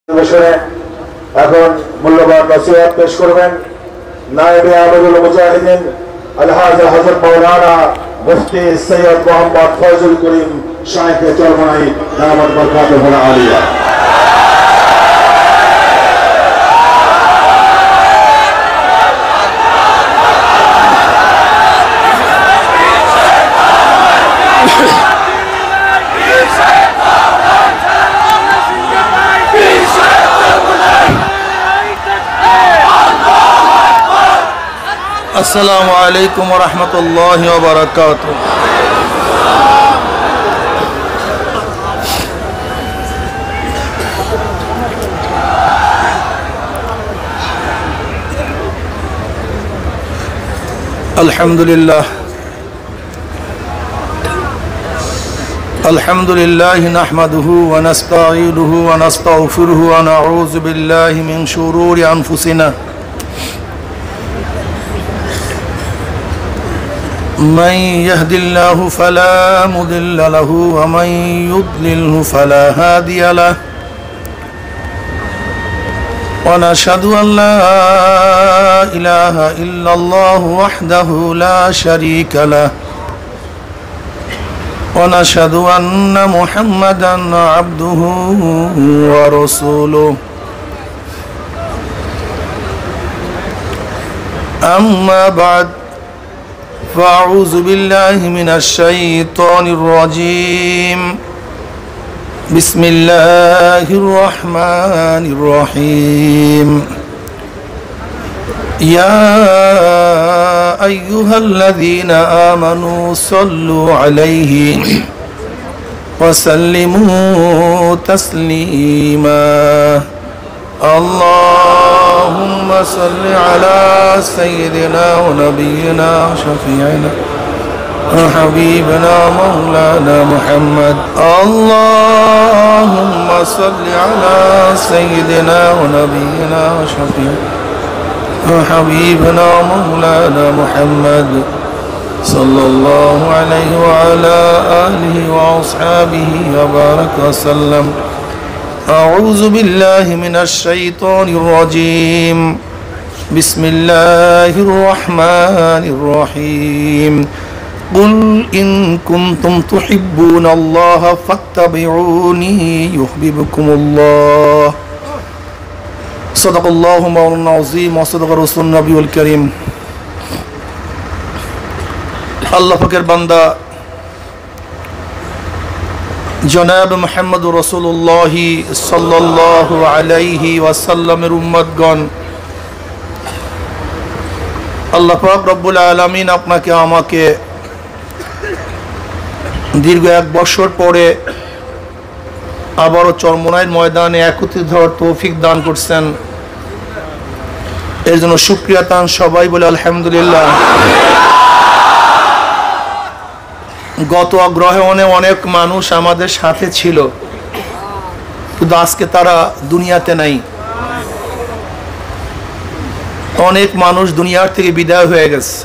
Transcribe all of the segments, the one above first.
এখন মূল্যবান নসিহত পেশ করবেন নায়েবে আমিরুল মুজাহিদিন আলহাজ হযরত মাওলানা মুফতি সৈয়দ মোহাম্মদ ফয়জুল করিম শাইখ চরমনাই দামাত বরকাতুহু আলিয়া। अस्सलामु अलैकुम व रहमतुल्लाहि व बरकातुहू। अल्हम्दुलिल्लाह नहमदुहु व नस्तईनुहु व नस्तगफिरुहु व नऊज़ु बिल्लाहि मिन शुरूरि अनफुसिना मन यहदिल्लाहु फला मुदिल्ल लहु व मन युद्लिल्हु फला हादिय लहु व नशहदु अन ला इलाहा इल्लल्लाहु वहदहु ला शरीक लहु व नशहदु अन्न मुहम्मदन अब्दुहु व रसूलुहु। अम्मा बाद फ़अऊज़ु बिल्लाहि मिनश शैतानिर रजीम। बिस्मिल्लाहिर रहमानिर रहीम। या अय्युहल्लज़ीना आमनू सल्लु अलैहि व सल्लिमू तस्लीमा। अल्लाहुम्मा सल्लि अला सय्यिदिना व नबियिना शफीइना व हबीबिना मौलाना मुहम्मद। अल्लाहुम्मा सल्लि अला सय्यिदिना व नबियिना शफीइना व हबीबिना मौलाना मुहम्मद सल्लल्लाहु अलैहि व अला आलिहि व अस्हाबिहि व बारक वसल्लम। अऊज़ु बिल्लाहि मिनश शैतानिर रजीम। बिस्मिल्लाहिर रहमानिर रहीम। कुल इन कुंतुम तुहिब्बूनल्लाह फत्तबिऊनी युहब्बिबकुमुल्लाह। सदक़ल्लाहु मौलाना अज़ीम व सदक़ रसूलुन नबियुल करीम। अल्लाह पाकेर बान्दा जनाब मुहम्मद रसूलुल्लाह सल्लल्लाहु अलैहि वसल्लमेर उम्मतगण, अल्लाह पाक रब्बुल आलामीन आपनाके आमाके दीर्घ एक बछर परे आबारो चरमोनाइर मयदाने एकत्रित हওয়ার तौफिक दान करছেন। এর জন্য শুকরিয়া তান সবাই বলে আলহামদুলিল্লাহ। গত গ্রহণে অনেক মানুষ আমাদের সাথে ছিল, কিন্তু আজকে তারা দুনিয়াতে নাই। অনেক মানুষ দুনিয়ার থেকে বিদায় হয়ে গেছে,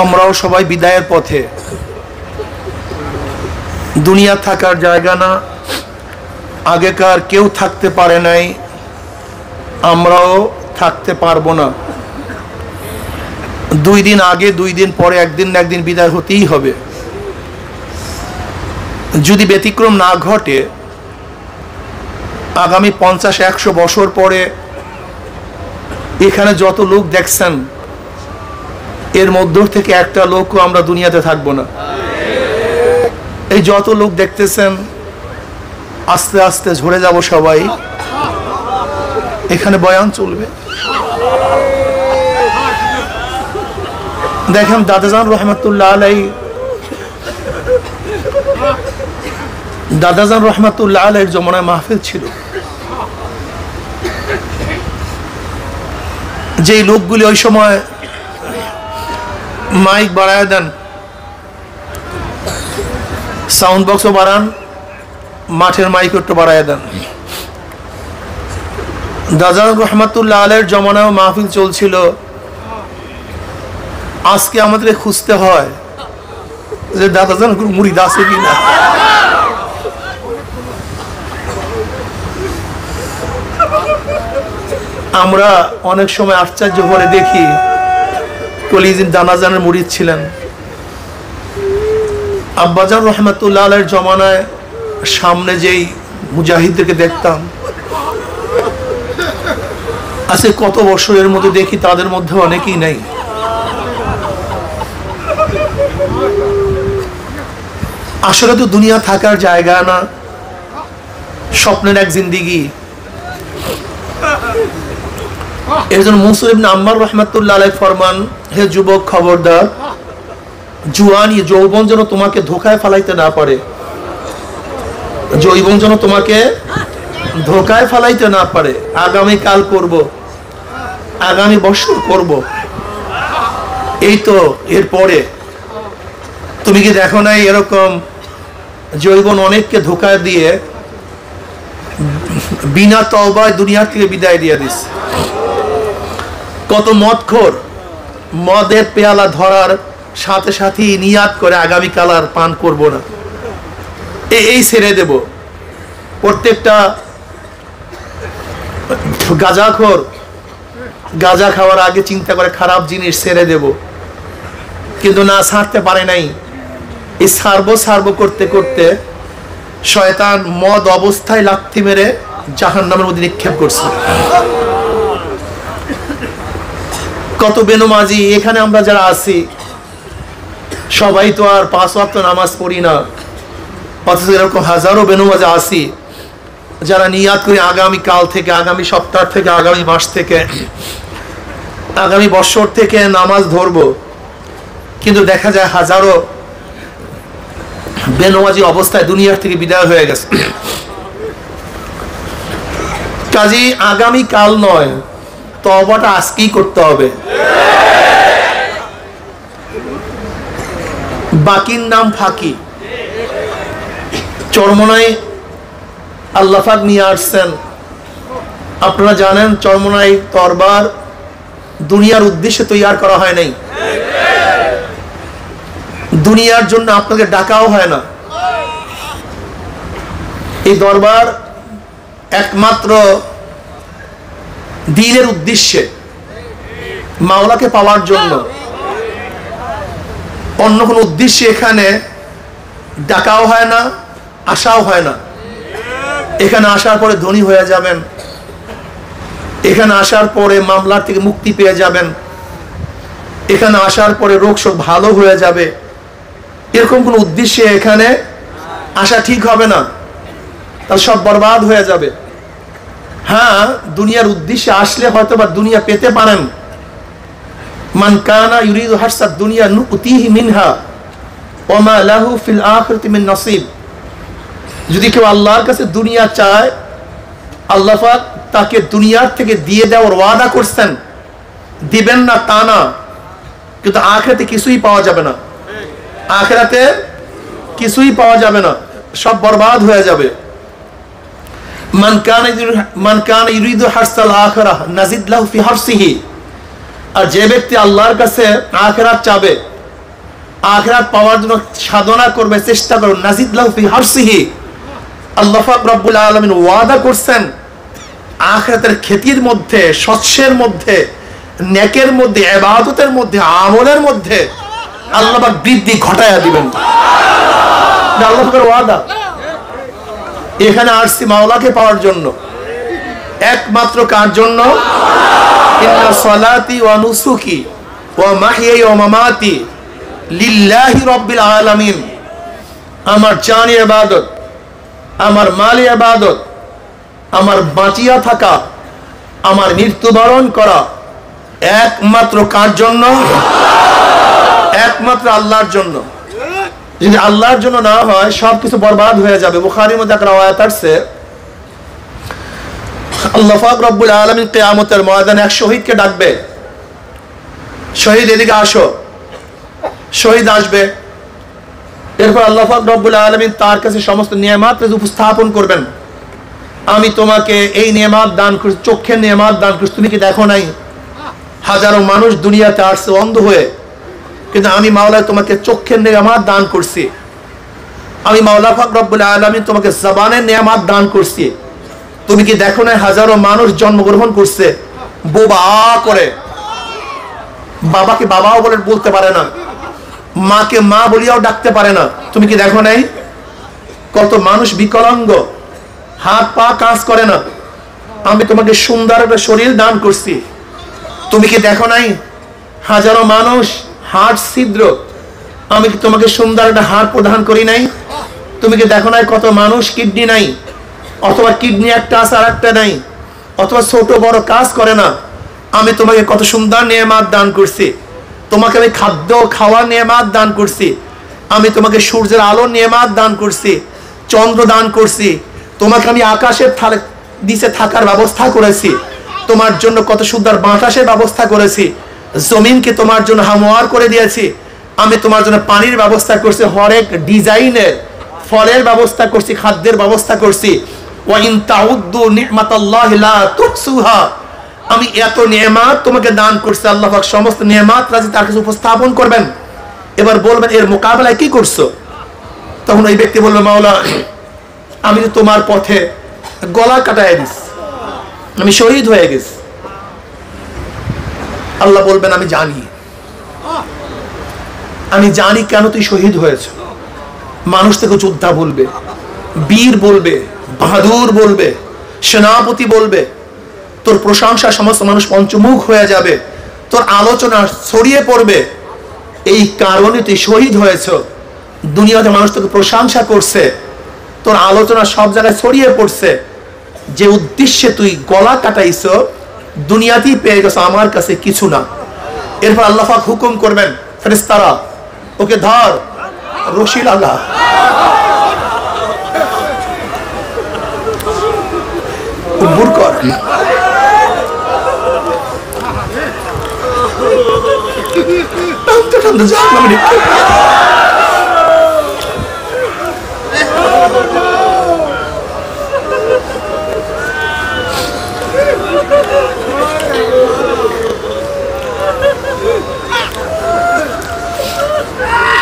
আমরাও সবাই বিদায়ের পথে। দুনিয়া থাকার জায়গা না, আগেকার কেউ থাকতে পারে নাই, আমরাও থাকতে পারবো না। দুই দিন আগে দুই দিন পরে একদিন না একদিন বিদায় হতেই হবে। যদি ব্যতিক্রম না ঘটে আগামী 50-100 বছর পরে এখানে যত লোক দেখছেন এর মধ্য থেকে একটা লোকও আমরা দুনিয়াতে থাকবো না। এই যত লোক দেখতেছেন আস্তে আস্তে ঝরে যাব সবাই। এখানে বয়ান চলবে। দেখেন দাদাজান রহমতুল্লাহ আলাইহির জমানায় মাহফিল ছিল। যেই লোকগুলি ওই সময় মাইক বাড়ায় দেন, সাউন্ড বক্সও বাড়ান, মাঠের মাইক একটু বাড়ায় দেন। দাদাজান রহমতুল্লাহ আলাইহির জমানায় মাহফিল চলছিল। আজকে আমাদের খুঁজতে হয় যে দাদাজান মুরিদ আছে কিনা। আমরা অনেক সময় আশ্চর্য করে দেখি, কলিজিন জানাজানের মুরিদ ছিলেন আব্বাজান রহমাতুল্লাহ আলাইহির জমানায়। সামনে যেই মুজাহিদদেরকে দেখতাম, আজকে কত বছরের মধ্যে দেখি তাদের মধ্যে অনেকেই নেই। আসলে তো দুনিয়া থাকার জায়গা না, স্বপ্নের এক জিন্দিগি। এর জন্য মুসা ইবনে আম্মার রাহমাতুল্লাহ আলাইহি ফরমান, হে যুবক খবরদার, জুয়ানি যৌবন যেন তোমাকে ধোকায় ফেলাইতে না পারে, যৌবন যেন তোমাকে ধোকায় ফেলাইতে না পারে। আগামী কাল করব, আগামী বছর করব, এই তো এরপরে তুমি কি দেখো নাই এরকম যৌবন অনেককে ধোকায় দিয়ে বিনা তওবায় দুনিয়ার থেকে বিদায় দিয়ে দিস। কত মদখোর মদের পেয়ালা ধরার সাথে সাথেই নিয়াত করে আগামীকাল আর পান করব না, এই ছেড়ে দেব। প্রত্যেকটা গাঁজাখোর গাঁজা খাওয়ার আগে চিন্তা করে খারাপ জিনিস ছেড়ে দেব, কিন্তু না, ছাড়তে পারে নাই। এই ছাড়বো করতে করতে শয়তান মদ অবস্থায় লাথি মেরে জাহান্নামের মধ্যে নিক্ষেপ করছে। কত বেনমাজি এখানে আমরা যারা আছি, সবাই তো আর 5 ওয়াক্ত নামাজ পড়ি না, অথচ এরকম হাজারো বেনমাজি আছি যারা নিয়াত করে আগামী কাল থেকে, আগামী সপ্তাহ থেকে, আগামী মাস থেকে, আগামী বছর থেকে নামাজ ধরবো, কিন্তু দেখা যায় হাজারো বেনমাজি অবস্থায় দুনিয়ার থেকে বিদায় হয়ে গেছে। কাজী আগামী কাল নয়, তওবাটা আজকেই করতে হবে। বাকির নাম ফাঁকি। চরমনাই আল্লাহ পাক নিয়ে আসছেন। আপনারা জানেন চরমনাই দরবার দুনিয়ার উদ্দেশ্যে তৈরি করা হয় নাই, দুনিয়ার জন্য আপনাকে ডাকাও হয় না। এই দরবার একমাত্র দ্বীনের উদ্দেশ্যে, মাওলাকে পাওয়ার জন্য, অন্য কোনো উদ্দেশ্যে এখানে ডাকাও হয় না, আসাও হয় না। এখানে আসার পরে ধনী হয়ে যাবেন, এখানে আসার পরে মামলার থেকে মুক্তি পেয়ে যাবেন, এখানে আসার পরে রোগ শোক ভালো হয়ে যাবে, এরকম কোন উদ্দেশ্যে এখানে আসা ঠিক হবে না, তাহলে সব বরবাদ হয়ে যাবে। হ্যাঁ, দুনিয়ার উদ্দেশ্যে আসলে হয়তো বা দুনিয়া পেতে পারেন। মান কানা ইউরিদু হারসাদ দুনিয়া নুতিহি মিনহা ওয়া মা লাহু ফিল আখিরাতি মিন নসিব। যদি কেউ আল্লাহর কাছে দুনিয়া চায়, আল্লাহ পাক তাকে দুনিয়ার থেকে দিয়ে দেওয়ার ওয়াদা করছেন। দিবেন না তা না, কিন্তু আখিরাতে কিছুই পাওয়া যাবে না, আখিরাতে কিছুই পাওয়া যাবে না, সব বরবাদ হয়ে যাবে। মান কানা ইউরিদু হারসাল আখিরাহ নাজিদ লাহু ফি হারসিহি। আর যে ব্যক্তি আল্লাহর কাছে আখিরাত চাবে, আখিরাত পাওয়ার জন্য সাধনা করবে, চেষ্টা করবে, নাজিদ লাহু ফি হারসিহি, আল্লাহ পাক রব্বুল আলামিন ওয়াদা করছেন আখিরাতের খ্যাতির মধ্যে, সৎসের মধ্যে, নেকের মধ্যে, ইবাদতের মধ্যে, আমলের মধ্যে আল্লাহ পাক বৃদ্ধি ঘটায়া দিবেন। আল্লাহ পাকের ওয়াদা। এখানে আসছি মাওলাকে পাওয়ার জন্য, একমাত্র কার জন্য? ইন্না সালাতি ওয়া নুসুকি ওয়া মাহইয়াই ওয়া মামাতি লিল্লাহি রাব্বিল আলামিন। আমার জানি ইবাদত, আমার মালি ইবাদত, আমার বাঁচিয়া থাকা, আমার মৃত্যুবরণ করা একমাত্র কার জন্য? একমাত্র আল্লাহর জন্য। যদি আল্লাহর জন্য না হয় সবকিছু বরবাদ হয়ে যাবে। বুখারীর মধ্যে একটা আয়াত আছে, আল্লাহ পাক রব্বুল আলামিন কিয়ামতের ময়দানে এক শহীদকে ডাকবে, শহীদ এদিকে আসো। শহীদ আসবে, এরপর আল্লাহ পাক রব্বুল আলামিন তার কাছে সমস্ত নিয়ামত উপস্থাপন করবেন। আমি তোমাকে এই নিয়ামত দান করছি, চোখের নিয়ামত দান করছি, তুমি কি দেখো নাই? হাজারো মানুষ দুনিয়াতে আসছে অন্ধ হয়ে, কিন্তু আমি মাওলা তোমাকে চোখের নিয়ামত দান করছি। আমি মাওলা পাক রব্বুল আলামিন তোমাকে জবানের নিয়ামত দান করছি, তুমি কি দেখো না? হাজারো মানুষ জন্মগ্রহণ করছে, বোবা করে, বাবাকে বাবাও বলে বলতে পারে না, মাকে মা বলিয়াও ডাকতে পারে না। তুমি কি দেখো নাই কত মানুষ বিকলাঙ্গ, হাত পা কাজ করে না? আমি তোমাকে সুন্দর একটা শরীর দান করছি, তুমি কি দেখো নাই হাজারো মানুষ হাড় ছিদ্র, আমি কি তোমাকে সুন্দর একটা হাড় প্রদান করি নাই? তুমি কি দেখো নাই কত মানুষ কিডনি নাই, অথবা কিডনি একটা আছে আর একটা নাই, অথবা ছোট বড় কাজ করে না? আমি তোমাকে কত সুন্দর নেয়ামত দান করছি, তোমাকে আমি খাদ্য খাওয়ার নেয়ামত দান করছি, আমি তোমাকে সূর্যের আলোর নেয়ামত দান করছি, চন্দ্র দান করছি, তোমাকে আমি আকাশের নিচে থাকার ব্যবস্থা করেছি, তোমার জন্য কত সুন্দর বাতাসের ব্যবস্থা করেছি, জমিনকে তোমার জন্য হামোয়ার করে দিয়েছি, আমি তোমার জন্য পানির ব্যবস্থা করছি, হরেক ডিজাইনের ফলের ব্যবস্থা করছি, খাদ্যের ব্যবস্থা করছি। ওয়া ইন তাউদ্দু নি'মাতাল্লাহি লা তুহসুহা, আমি এত নেয়ামত তোমাকে দান করছি। আল্লাহ পাক সমস্ত নেয়ামত রাজি তার কাছে উপস্থাপন করবেন, এবার বলবেন এর মোকাবেলায় কি করছো? তখন ওই ব্যক্তি বলবে, মাওলা আমি তো তোমার পথে গলা কাটায় দিছি, আমি শহীদ হয়ে গেছি। আল্লাহ বলবেন আমি জানি, আমি জানি কেন তুই শহীদ হয়েছ। মানুষ থেকে যোদ্ধা বলবে, বীর বলবে, বাহাদুর বলবে, সেনাপতি বলবে, তোর প্রশংসা সমস্ত মানুষ পঞ্চমুখ হয়ে যাবে, তোর আলোচনা ছড়িয়ে পড়বে, এই কারণে তুই শহীদ হয়েছ। দুনিয়াতে মানুষ তোকে প্রশংসা করছে, তোর আলোচনা সব জায়গায় ছড়িয়ে পড়ছে, যে উদ্দেশ্যে তুই গলা কাটাইছ দুনিয়াতেই পেয়ে গেছ, আমার কাছে কিছু না। এরপর আল্লাহ পাক হুকুম করবেন, ফেরেশতারা ওকে ধর, রশি লাগা, উব্বুর কর। টানতে টানতে জাহান্নামে নিক্ষেপ কর।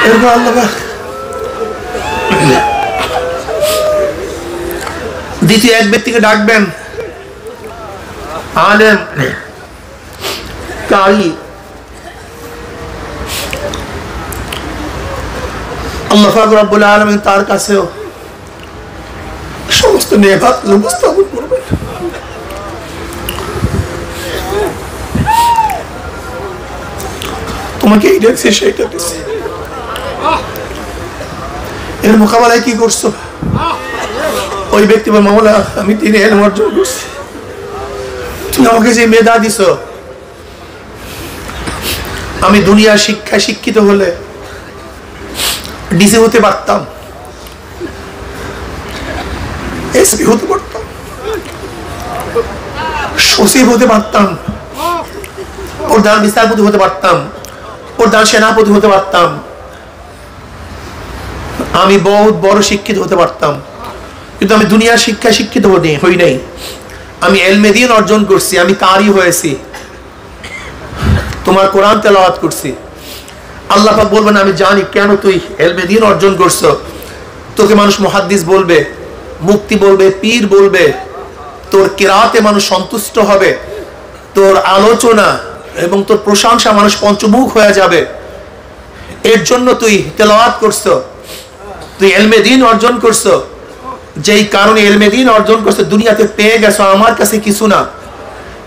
এরপর আল্লাহ দ্বিতীয় এক ব্যক্তিকে ডাকবেন, আলেম, কারি। আল্লাহ পাক রব্বুল আলামিন তার কাছেও সমস্ত নেয়ামত উপস্থাপন করবেন। তোমাকে এইটা দিচ্ছে, সেইটা দিচ্ছে, এর মোকাবেলায় কি করছো? ওই ব্যক্তি বলে, মাওলা আমি দিনে ইলম অর্জন করছি, তুমি আমাকে যে মেধা দিছ, আমি দুনিয়ার শিক্ষায় শিক্ষিত হলে ডিসি হতে পারতাম, এসপি হতে পারতাম, সচিব হতে পারতাম, প্রধান বিচারপতি হতে পারতাম, প্রধান সেনাপতি হতে পারতাম, আমি বহুত বড় শিক্ষিত হতে পারতাম, কিন্তু আমি দুনিয়ার শিক্ষায় শিক্ষিত হই নাই। আমি ইলমে দ্বীন অর্জন করছি, আমি কারি হয়েছি, তোমার কোরআন তেলাওয়াত করছি। আল্লাহ পাক বলবেন আমি জানি কেন তুই ইলমে দ্বীন অর্জন করছো। তোকে মানুষ মুহাদ্দিস বলবে, মুফতি বলবে, পীর বলবে, তোর কিরাতে মানুষ সন্তুষ্ট হবে, তোর আলোচনা এবং তোর প্রশংসা মানুষ পঞ্চমুখ হয়ে যাবে। এর জন্য তুই তেলাওয়াত করছো, তুই ইলমে দ্বীন অর্জন করছো, যেই কারণে ইলমে দ্বীন অর্জন করছো দুনিয়াতে পেয়ে গেছো, আমার কাছে কিছু না।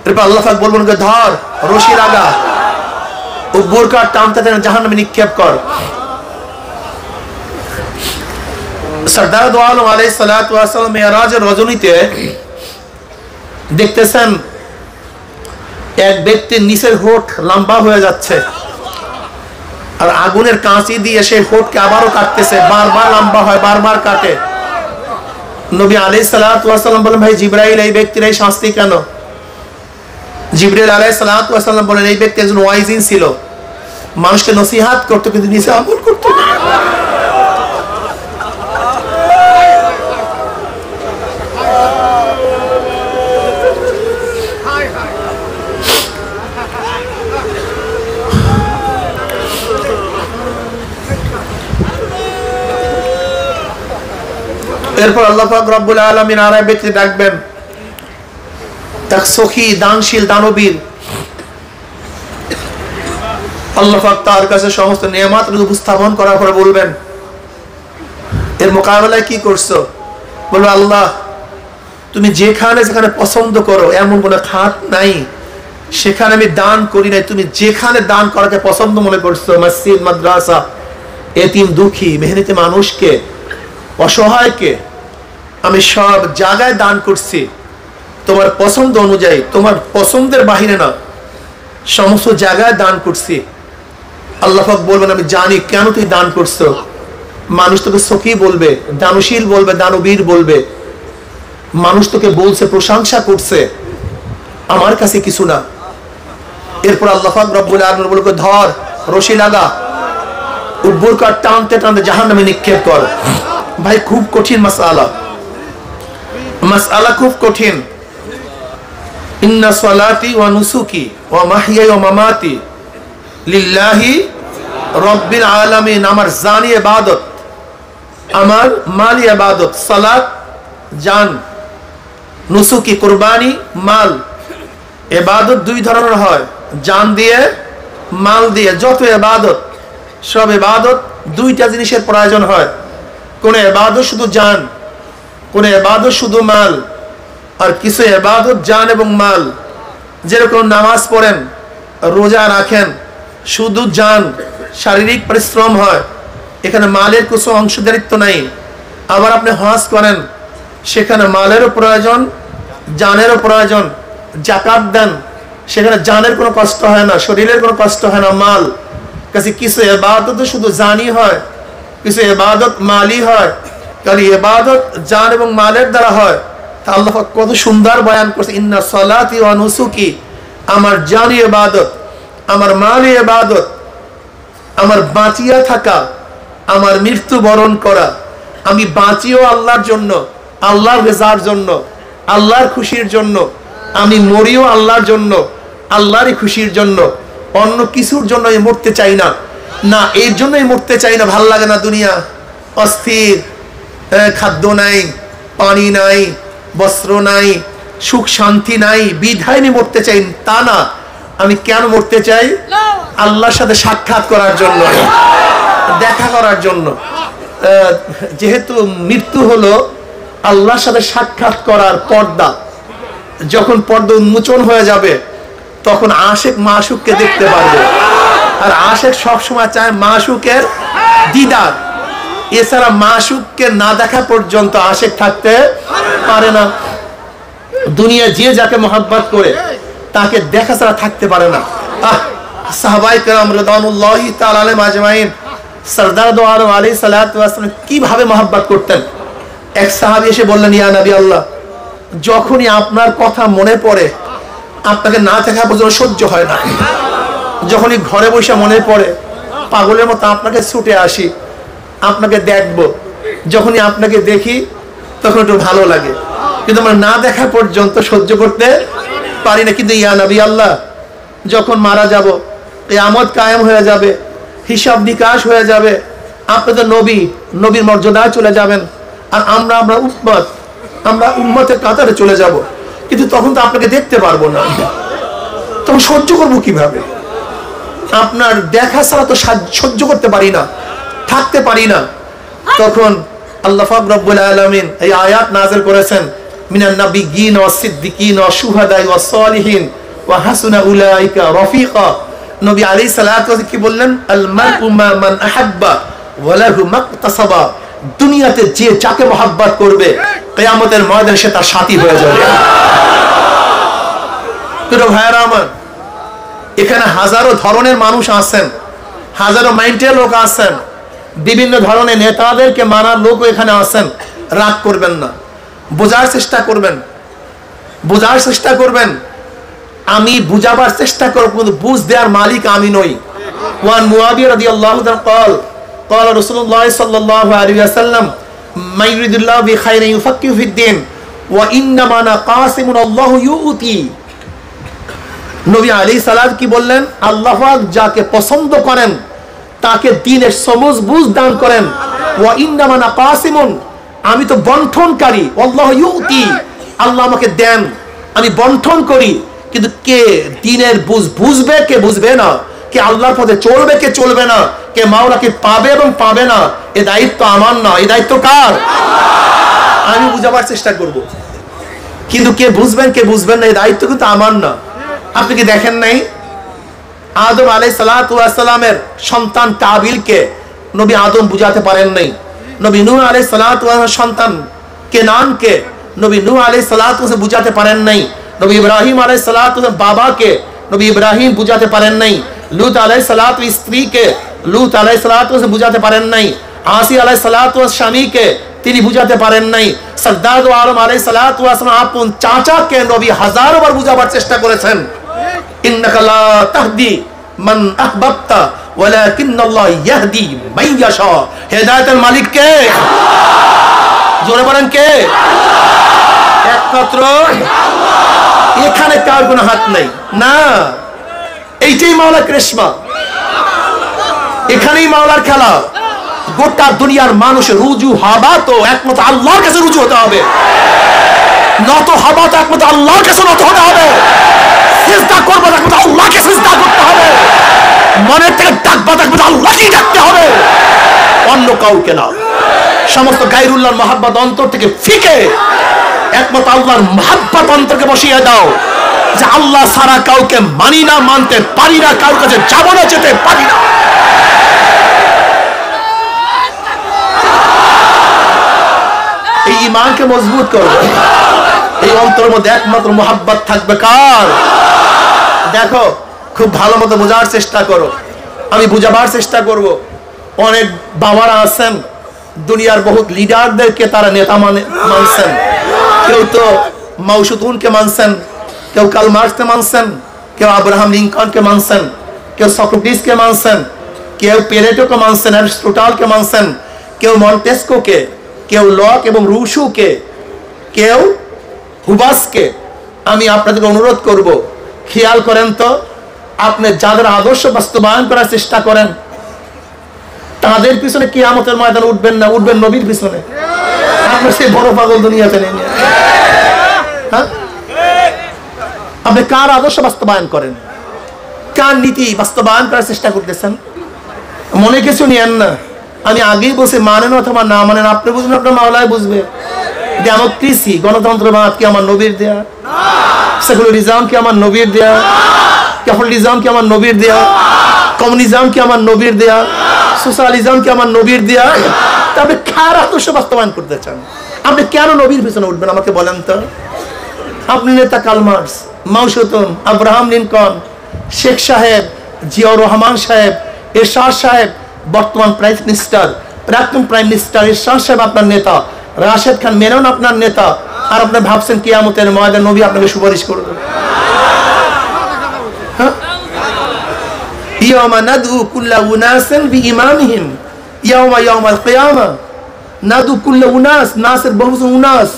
এরপর আল্লাহ পাক বলবেন ধর, রশি লাগা, উব্বুর কর, টানতে টানতে জাহান্নামে নিক্ষেপ কর। সরদার দো আলম আলাইহিস সালাতু ওয়াস সালাম মেরাজের রজনীতে দেখতেছেন এক ব্যক্তির নিচের হোঁঠ লম্বা হয়ে যাচ্ছে, আর আগুনের কাঁচি দিয়ে সেই হোঁঠকে আবারও কাটতেছে, বারবার লম্বা হয়, বারবার কাটে। নবী আলাইহিস সালাতু ওয়াস সালাম বলেন, ভাই জিবরাইল, এই ব্যক্তির এই শাস্তি কেন? জিবরাইল আলাইহিস সালাতু ওয়াস সালাম বলেন, এই ব্যক্তি একজন ওয়াইজিন ছিল, মানুষকে নসিহত করতো কিন্তু নিজে আমল করতো না। এরপর আল্লাহ পাক রব্বুল আলামিন আর এক ব্যক্তি ডাকবেন, তাক সখী, দানশীল, দানবীর। আল্লাহ পাক তার কাছে সমস্ত নিয়ামত উপস্থাপন করার পরে বলবেন, এর মোকাবেলায় কি করছো? বলবে, আল্লাহ তুমি যেখানে যেখানে পছন্দ করো এমন কোনো খাত নাই সেখানে আমি দান করি নাই। তুমি যেখানে দান করাকে পছন্দ মনে করছো, মসজিদ, মাদ্রাসা, এতিম, দুঃখী, মেহনতি মানুষকে, অসহায়কে, আমি সব জায়গায় দান করছি তোমার পছন্দ অনুযায়ী, তোমার পছন্দের বাহিরে না, সমস্ত জায়গায় দান করছি। আল্লাহ পাক বলবেন, আমি জানি কেন তুই দান করছো। মানুষ তোকে সখী বলবে, দানশীল বলবে, দানবীর বলবে, মানুষ তোকে বলছে, প্রশংসা করছে, আমার কাছে কিছু না। এরপর আল্লাহ পাক রব্বুল আলামিন বলবে, ধর, রশি লাগা, উব্বর কর, টানতে টানতে জাহান্নামে নিক্ষেপ কর। ভাই খুব কঠিন মাসআলা, মাসআলা খুব কঠিন। ইন্না সালাতি ওয়া নুসুকি ওয়া মাহইয়ায়া ওয়া মামাতি লিল্লাহি রাব্বিল আলামিন। আমার জানি ইবাদত, আমার মালি ইবাদত, সালাত জান, নুসুকি কুরবানি, মাল। ইবাদত দুই ধরনের হয়, জান দিয়ে, মাল দিয়ে। যত ইবাদত, সব ইবাদত দুইটা জিনিসের প্রয়োজন হয়। কোন ইবাদত শুধু জান, কোন ইবাদত শুধু মাল। আর কিছু ইবাদত জান এবং মাল, যেরকম নামাজ পড়েন, রোজা রাখেন, শুধু জান, শারীরিক পরিশ্রম হয়, এখানে মালের কিছু অংশদারিত্ব নাই। আবার আপনি হজ করেন, সেখানে মালেরও প্রয়োজন, জানেরও প্রয়োজন। যাকাত দেন, সেখানে জানের কোনো কষ্ট হয় না, শরীরের কোনো কষ্ট হয় না, মাল। কাছে কিছু ইবাদত শুধু জানি হয়, কিছু ইবাদত মালি হয়। কারণ ইবাদত জান এবং মালের দ্বারা হয়। তা আল্লাহ পাক কত সুন্দর বয়ান করছে, ইন্না সালাতি ওয়া নুসুকি, আমার জানি ইবাদত, আমার মালি ইবাদত, আমার বাঁচিয়া থাকা, আমার মৃত্যুবরণ করা, আমি বাঁচিও আল্লাহর জন্য, আল্লাহর রেজার জন্য, আল্লাহর খুশির জন্য, আমি মরিও আল্লাহর জন্য, আল্লাহরই খুশির জন্য। অন্য কিছুর জন্য আমি মরতে চাই না। না, এর জন্যই মরতে চাই না, ভাল লাগে না দুনিয়া, অস্থির, খাদ্য নাই, পানি নাই, বস্ত্র নাই, সুখ শান্তি নাই, বিধায় আমি মরতে চাই তা না। আমি কেন মরতে চাই? আল্লাহর সাথে সাক্ষাৎ করার জন্য, দেখা করার জন্য। যেহেতু মৃত্যু হলো আল্লাহর সাথে সাক্ষাৎ করার পর্দা, যখন পর্দা উন্মোচন হয়ে যাবে তখন আশিক মাশুককে দেখতে পারবে। আর আশিক সবসময় চায় মাশুকের দিদার, এছাড়া মাশুককে না দেখা পর্যন্ত আশিক থাকতে পারে না। দুনিয়া যে যাকে মহব্বত করে তাকে দেখা ছাড়া থাকতে পারে না। সাহাবায়ে কেরাম রাদিয়াল্লাহু তাআলা আলাইহিম আজমাইন, সরদার দো আলম আলাইহিস সালাতু ওয়াস সালাম কিভাবে মহব্বত করতেন। এক সাহাবী এসে বললেন, ইয়া নবী আল্লাহ, যখনই আপনার কথা মনে পড়ে আপনাকে না দেখা পর্যন্ত সহ্য হয় না। যখনই ঘরে বসে মনে পড়ে পাগলের মতো আপনাকে ছুটে আসি, আপনাকে দেখব। যখনই আপনাকে দেখি তখন একটু ভালো লাগে, কিন্তু আমরা না দেখা পর্যন্ত সহ্য করতে পারি না। কিন্তু ইয়া নবী আল্লাহ, যখন মারা যাব, কিয়ামত কায়েম হয়ে যাবে, হিসাব নিকাশ হয়ে যাবে, আপনি তো নবী, নবীর মর্যাদায় চলে যাবেন, আর আমরা উম্মত, আমরা উম্মতের কাতারে চলে যাব, কিন্তু তখন তো আপনাকে দেখতে পারবো না। তখন সহ্য করবো কিভাবে? আপনার দেখা ছাড়া তো সহ্য করতে পারি না, থাকতে পারি না। তখন আল্লাহ পাক রব্বুল আলামিন এই আয়াত নাযিল করেছেন, মিনান নাবিয়্যিন ওয়াস সিদ্দিকিন ওয়াস শুহাদা ওয়াস সালিহিন ওয়া হাসুনা উলাইকা রাফিকা। নবী আলাইহিস সালাতু ওয়াস কি বললেন? আল মারউ মা মান আহাব্বা ওয়া লাহু মাকতাসাবা। দুনিয়াতে যে যাকে মহব্বত করবে কিয়ামতের ময়দানে সে তার সাথী হয়ে যাবে। প্রিয় ভাইরা আমার, এখানে হাজারো ধরনের মানুষ আছেন, হাজারো মাইন্ডের লোক আছেন, বিভিন্ন ধরনের নেতাদেরকে মানার লোক এখানে আছেন। রাগ করবেন না, বোঝার চেষ্টা করবেন, বোঝার চেষ্টা করবেন। আমি বুঝাবার চেষ্টা করব, কিন্তু বুঝ দেওয়ার মালিক আমি নই। ওয়ান মুআবিয়া রাদিয়াল্লাহু তাআলা قال قال رسول الله صلى الله عليه وسلم ما يريد الله بخير يفقهه في الدين وانما انا قاسم الله يؤتي। নবী আলাইহিস সালাম কি বললেন? আল্লাহ পাক যাকে পছন্দ করেন তাকে দ্বীনের সমঝ বুঝ দান করেন। ওয়া ইন্নামা আনা কাসিমুন, আমি তো বন্টনকারী। আল্লাহ ইউতি, আল্লাহ আমাকে দেন, আমি বন্টন করি, কিন্তু কে দিনের বুঝবে কে বুঝবে না, কে আল্লাহর পথে চলবে কে চলবে না, কে মাওলাকে পাবে এবং পাবে না, এ দায়িত্ব আমার না, এই দায়িত্ব কার? আমি বুঝাবার চেষ্টা করব, কিন্তু কে বুঝবেন কে বুঝবেন না এই দায়িত্ব কিন্তু আমার না। আপনি কি দেখেন নাই আদম আলাইহিস সালাতু ওয়াস সালামের সন্তান কাবিলকে নবী আদম বুঝাতে পারেন নাই। নবী নূহ আলাইহিস সালাতু ওয়াস সন্তান কেনানকে নবী নূহ আলাইহিস সালাতু ওয়াস বুঝাতে পারেন নাই। নবী ইব্রাহিম আলাইহিস সালাতু ওয়াস বাবাকে নবী ইব্রাহিম বুঝাতে পারেন নাই। লূত আলাইহিস সালাতু স্ত্রীকে লূত আলাইহিস সালাতু ওয়াস বুঝাতে পারেন নাই। আসি আলাইহিস সালাতু ওয়াস স্বামীকে তিনি বুঝাতে পারেন নাই। সরদার দো আলম আলাইহিস সালাতু ওয়াস আপন চাচাকে নবী হাজারো বার বুঝাবার চেষ্টা করেছেন। ইন্নাকা লা তাহদি মান আহবাবতা ওয়ালাকিন্নাল্লাহ ইয়াহদি মান ইয়াশা। হেদায়েতের মালিক কে? জোরে বলেন কে? একমাত্র আল্লাহ। এখানে কার কোনো হাত নাই না, এইটাই মাওলার কৃষ্ণা, এখানেই মাওলার খেলা। গোটা দুনিয়ার মানুষের রুজু হবা তো একমাত্র আল্লাহর কাছে রুজু হতে হবে, নত হবা তো একমাত্র আল্লাহর কাছে নত হতে হবে, সিজদা করবো একমাত্র আল্লাহকে সিজদা করতে হবে, মনের থেকে ডাকবা একমাত্র আল্লাহকেই ডাকতে হবে, অন্য কাউকে না। সমস্ত গায়রুল্লাহর মহাব্বত অন্তর থেকে ফিকে একমাত্র আল্লাহর মহাব্বত অন্তরকে বসিয়ে দাও, যে আল্লাহ ছাড়া কাউকে মানি না, মানতে পারি না, কারোর কাছে যাবো না, যেতে পারি না। এই ঈমানকে মজবুত করো, এই অন্তরের মধ্যে একমাত্র মোহাব্বত থাকবে কার? দেখো খুব ভালো মতো বোঝার চেষ্টা করো, আমি বুঝাবার চেষ্টা করব। অনেক বাবারা আছেন দুনিয়ার বহুত লিডারদেরকে তারা নেতা মানছেন, কেউ তো মাও জেদুনকে মানছেন, কেউ কার্ল মার্কসকে মানছেন, কেউ আব্রাহাম লিঙ্কনকে মানছেন, কেউ সক্রেটিসকে মানছেন, কেউ প্লেটোকে মানছেন, অ্যারিস্টটলকে মানছেন, কেউ মন্টেস্কোকে, কেউ লক এবং রুশোকে, কেউ হুবাসকে। আমি আপনাদেরকে অনুরোধ করব, খেয়াল করেন তো, আপনি যাদের আদর্শ বাস্তবায়ন করার চেষ্টা করেন তাদের পিছনে কিয়ামতের ময়দানে উঠবেন না, উঠবেন নবীর পিছনে। আপনার সেই বড় পাগল দুনিয়াতে নেই। হ্যাঁ, আপনি কার আদর্শ বাস্তবায়ন করেন, কার নীতি বাস্তবায়ন করার চেষ্টা করতেছেন? মনে কিছু নিয়েন না, আমি আগেই বলছি, মানেন অথবা না মানেন আপনি বুঝবেন, আপনার মাওলাই বুঝবে। ডেমোক্রেসি গণতন্ত্রবাদ কি আমার নবীর দেয়া? সেকুলারিজম কি আমার নবীর দেয়া? ক্যাপিটালিজম কি আমার নবীর দেয়া? কমিউনিজম কি আমার নবীর দেয়া? সোশ্যালিজম কি আমার নবীর দেয়া? তবে কার আদর্শ বাস্তবায়ন করতে চান? আপনি কেন নবীর পিছনে উঠবেন আমাকে বলেন তো? আপনি নেতা কার্ল মার্কস, মাও জেদুন, আব্রাহাম লিঙ্কন, শেখ সাহেব, জিয়াউর রহমান সাহেব, এরশাদ সাহেব, বর্তমান প্রাইম মিনিস্টার, প্রাক্তন প্রাইম মিনিস্টার এরশাদ সাহেব আপনার নেতা, রাশেদ খান মেনন আপনার নেতা, আর আপনি ভাবছেন কিয়ামতের ময়দানে নবী আপনাকে সুপারিশ করবে? ইয়াওমা নাদউ কুল্লা উনাসিন বিইমামিহিম, ইয়াওমাল কিয়ামা নাদউ কুল্লা উনাস, নাসের বহুবচন উনাস,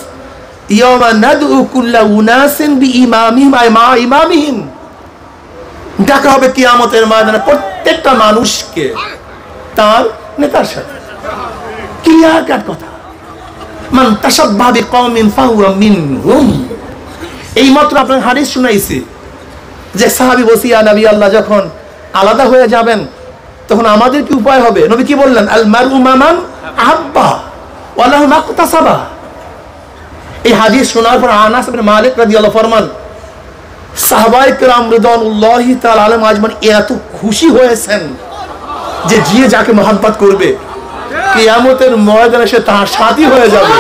ইয়াওমা নাদউ কুল্লা উনাসিন বিইমামিহিম আই মা ইমামিহিম। ডাকা হবে কিয়ামতের ময়দানে প্রত্যেকটা মানুষকে তার নেতার সাথে। ক্লিয়ার কাট কথা, মান তাশাব্বাহা বিকওমিন ফাহুয়া মিনহুম। এই মাত্র আপনার হাদিস শুনাইছি যে সাহাবী বলছি, ইয়া নবী আল্লাহ, যখন আলাদা হয়ে যাবেন তখন আমাদের কি উপায় হবে? নবী কি বললেন? আল মারউ মান আহাব্বা ওয়া লাহু মাকতাসাবা। এই হাদিস শোনার পর আনাস ইবনে মালিক রাদিয়াল্লাহু ফরমান, সাহাবায়ে কেরাম রিদওয়ানুল্লাহি তাআলা আলাইহিম আজমাইন এত খুশি হয়েছেন যে যে যাকে মহব্বত করবে কিয়ামতের ময়দানে সে তার সাথী হয়ে যাবে।